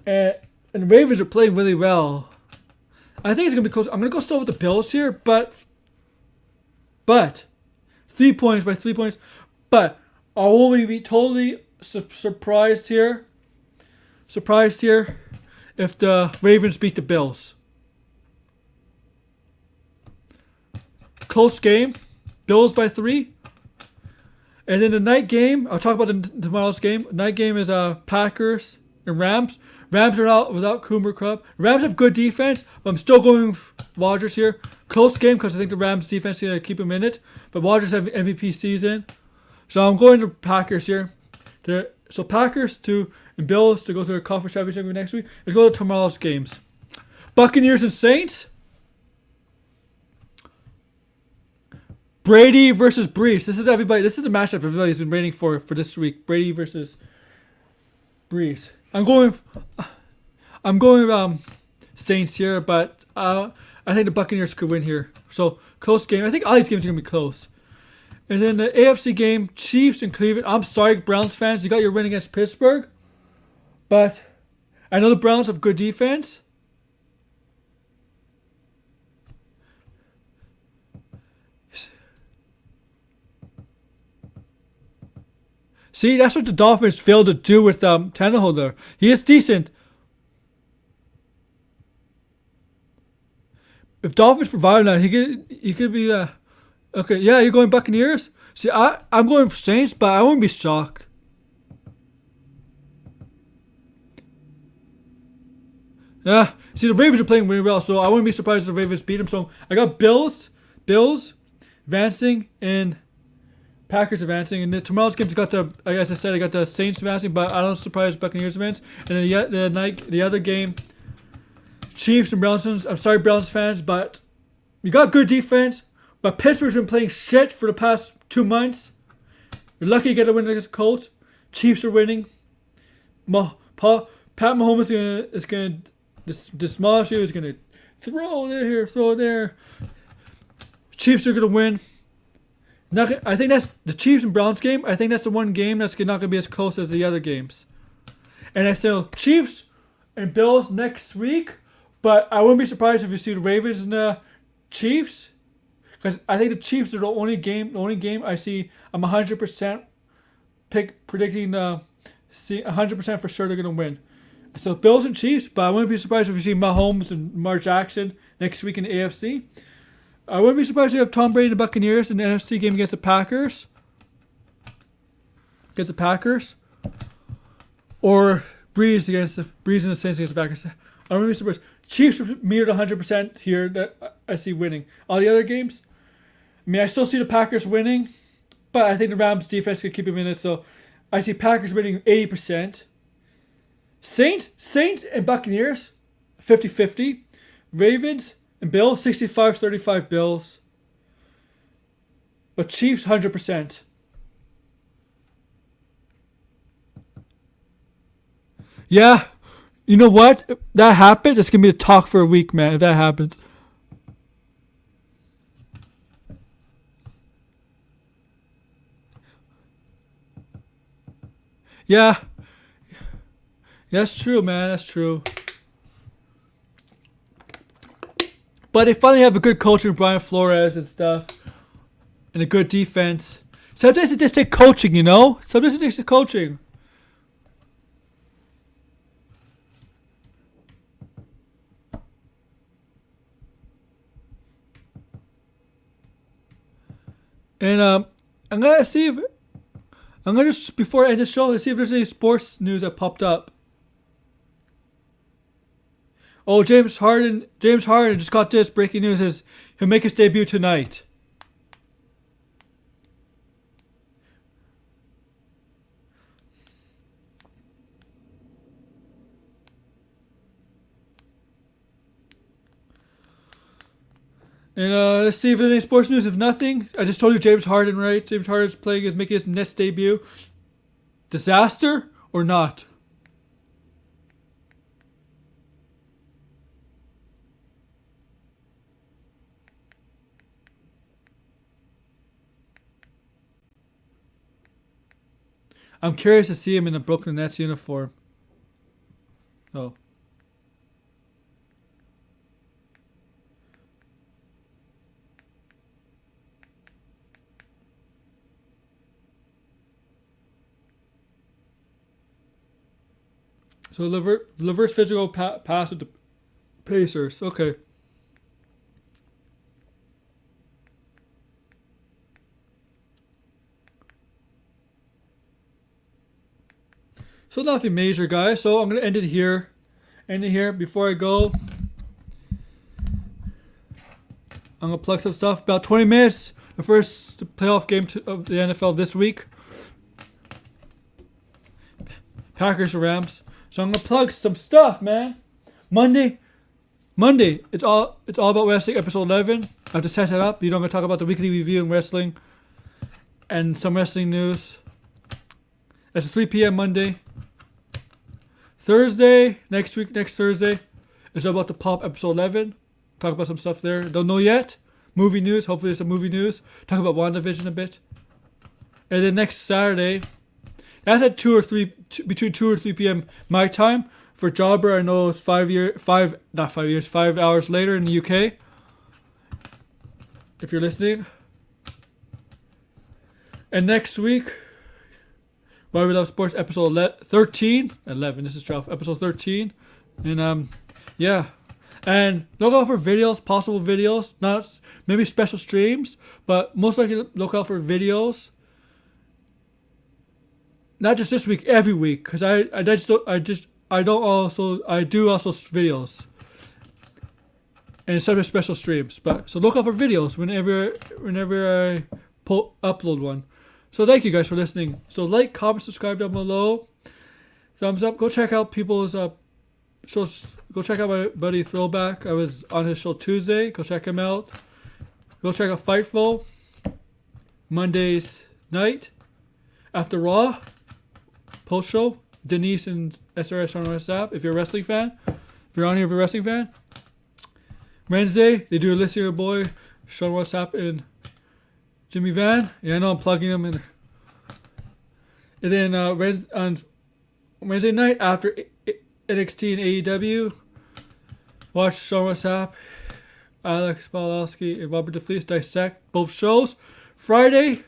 And the Ravens are playing really well. I think it's going to be close. I'm going to go still with the Bills here, but 3 points by 3 points. But will we be totally surprised here? Surprised here if the Ravens beat the Bills. Close game. Bills by 3. And then the night game, I'll talk about tomorrow's game. Night game is Packers and Rams. Rams are out without Cooper Kupp. Rams have good defense, but I'm still going with Rodgers here. Close game because I think the Rams defense is going to keep him in it. But Rodgers have MVP season. So I'm going to Packers here. So Packers and Bills to go to the conference championship next week. Let's go to tomorrow's games. Buccaneers and Saints. Brady versus Brees. This is a matchup everybody's been waiting for this week. Brady versus Brees. I'm going Saints here, but I think the Buccaneers could win here. So close game. I think all these games are gonna be close. And then the AFC game, Chiefs and Cleveland. I'm sorry, Browns fans, you got your win against Pittsburgh, but I know the Browns have good defense. See, that's what the Dolphins failed to do with Tannehill there. He is decent, if Dolphins provide that, he could be okay. Yeah, you're going Buccaneers. See, I'm going for Saints, but I won't be shocked. Yeah, see, the Ravens are playing really well, so I wouldn't be surprised if the Ravens beat them. So I got Bills advancing, and Packers advancing. And tomorrow's games got as I said, I got the Saints advancing, but I'm not surprised Buccaneers advance. And then the other game, Chiefs and Browns. I'm sorry, Browns fans, but you got good defense. But Pittsburgh's been playing shit for the past 2 months. You're lucky to get a win against the Colts. Chiefs are winning. Pat Mahomes is gonna demolish you. Is gonna throw there. Chiefs are gonna win. I think that's the Chiefs and Browns game. I think that's the one game that's not gonna be as close as the other games. And I feel Chiefs and Bills next week. But I wouldn't be surprised if you see the Ravens and the Chiefs. Because I think the Chiefs are the only game I see. I'm 100% predicting 100% for sure they're gonna win. So Bills and Chiefs, but I wouldn't be surprised if you see Mahomes and Lamar Jackson next week in the AFC. I wouldn't be surprised if you have Tom Brady and the Buccaneers in the NFC game against the Packers. Or Breeze and the Saints against the Packers. I wouldn't be surprised. Chiefs are mirrored 100% here that I see winning. All the other games, I mean, I still see the Packers winning, but I think the Rams defense can keep them in it. So I see Packers winning 80%. Saints and Buccaneers, 50-50. Ravens and Bills, 65-35 Bills. But Chiefs, 100%. Yeah, you know what? If that happens, it's going to be a talk for a week, man, if that happens. Yeah. That's true, man. That's true. But they finally have a good coach in Brian Flores and stuff. And a good defense. Sometimes it just takes coaching, you know? Sometimes it takes the coaching. And I'm gonna just before I end the show, let's see if there's any sports news that popped up. Oh, James Harden just got this breaking news: is he'll make his debut tonight. And let's see if there's any sports news. If nothing, I just told you James Harden, right? James Harden's making his Nets debut. Disaster or not? I'm curious to see him in a Brooklyn Nets uniform. Oh. So reverse physical pass with the Pacers. Okay. So nothing major, guys. So I'm gonna end it here. Before I go, I'm gonna plug some stuff. About 20 minutes. The first playoff game of the NFL this week. Packers or Rams. So I'm gonna plug some stuff, man. Monday. It's all about wrestling. Episode 11. I have to set that up. I'm gonna talk about the weekly review in wrestling and some wrestling news. That's 3 p.m. Monday. Thursday, next Thursday, is all about the Pop episode 11. Talk about some stuff there. Don't know yet. Movie news. Hopefully there's some movie news. Talk about WandaVision a bit. And then next Saturday, that's at between 2 or 3 p.m. my time. For Jobber, I know it's 5 hours later in the UK. If you're listening. And next week, Why We Love Sports, episode 13. 11, this is 12. Episode 13. And, yeah. And look out for videos, possible videos, not maybe special streams, but most likely look out for videos. Not just this week, every week, because I do also videos, and some of special streams. But so look out for videos whenever I upload one. So thank you guys for listening. So like, comment, subscribe down below. Thumbs up. Go check out people's shows. Go check out my buddy Throwback. I was on his show Tuesday. Go check him out. Go check out Fightful Mondays night after Raw post show. Denise and SRS on WhatsApp. If you're a wrestling fan, Wednesday they do a Listen to Your Boy, Sean WhatsApp and Jimmy Van. Yeah, I know I'm plugging them in. And then on Wednesday night after NXT and AEW, watch Sean WhatsApp, Alex Palowski, and Robert DeFleece dissect both shows. Friday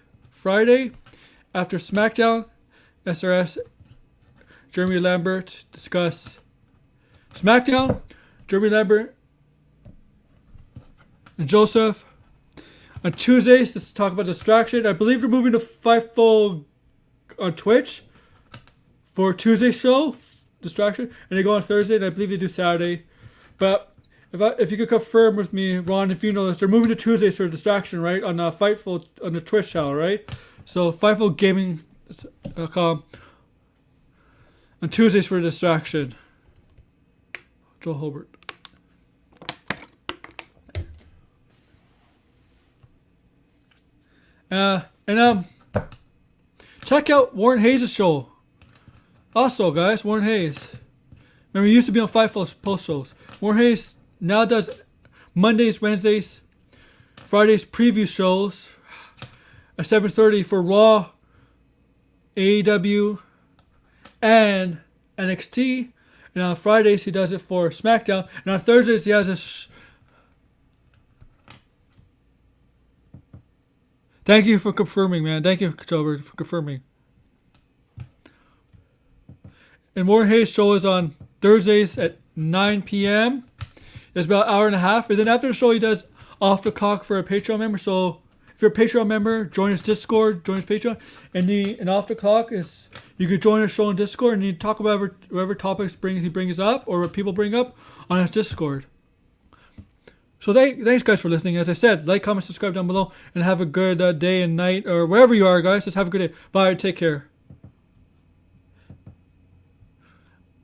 after SmackDown, SRS, Jeremy Lambert discuss SmackDown. Jeremy Lambert and Joseph. On Tuesdays, let's talk about Distraction. I believe they're moving to Fightful on Twitch for Tuesday's show, Distraction, and they go on Thursday, and I believe they do Saturday. But if you could confirm with me, Ron, if you know this, they're moving to Tuesdays for Distraction, right? On Fightful on the Twitch channel, right? So FightfulGaming.com on Tuesdays for Distraction. Joel Hobart. Check out Warren Hayes' show. Also, guys, Warren Hayes. Remember, he used to be on Fightful's post shows. Warren Hayes now does Mondays, Wednesdays, Fridays preview shows at 7:30 for Raw, AEW, and NXT. And on Fridays, he does it for SmackDown. And on Thursdays, he has a Thank you for confirming, man. Thank you, October, for confirming. And Warren Hayes' show is on Thursdays at 9 p.m. It's about an hour and a half. And then after the show, he does Off the Clock for a Patreon member. So if you're a Patreon member, join his Discord, join his Patreon. And Off the Clock is, you could join his show on Discord and you talk about whatever topics he brings up or what people bring up on his Discord. So thanks, guys, for listening. As I said, like, comment, subscribe down below, and have a good day and night, or wherever you are, guys. Just have a good day. Bye. Take care.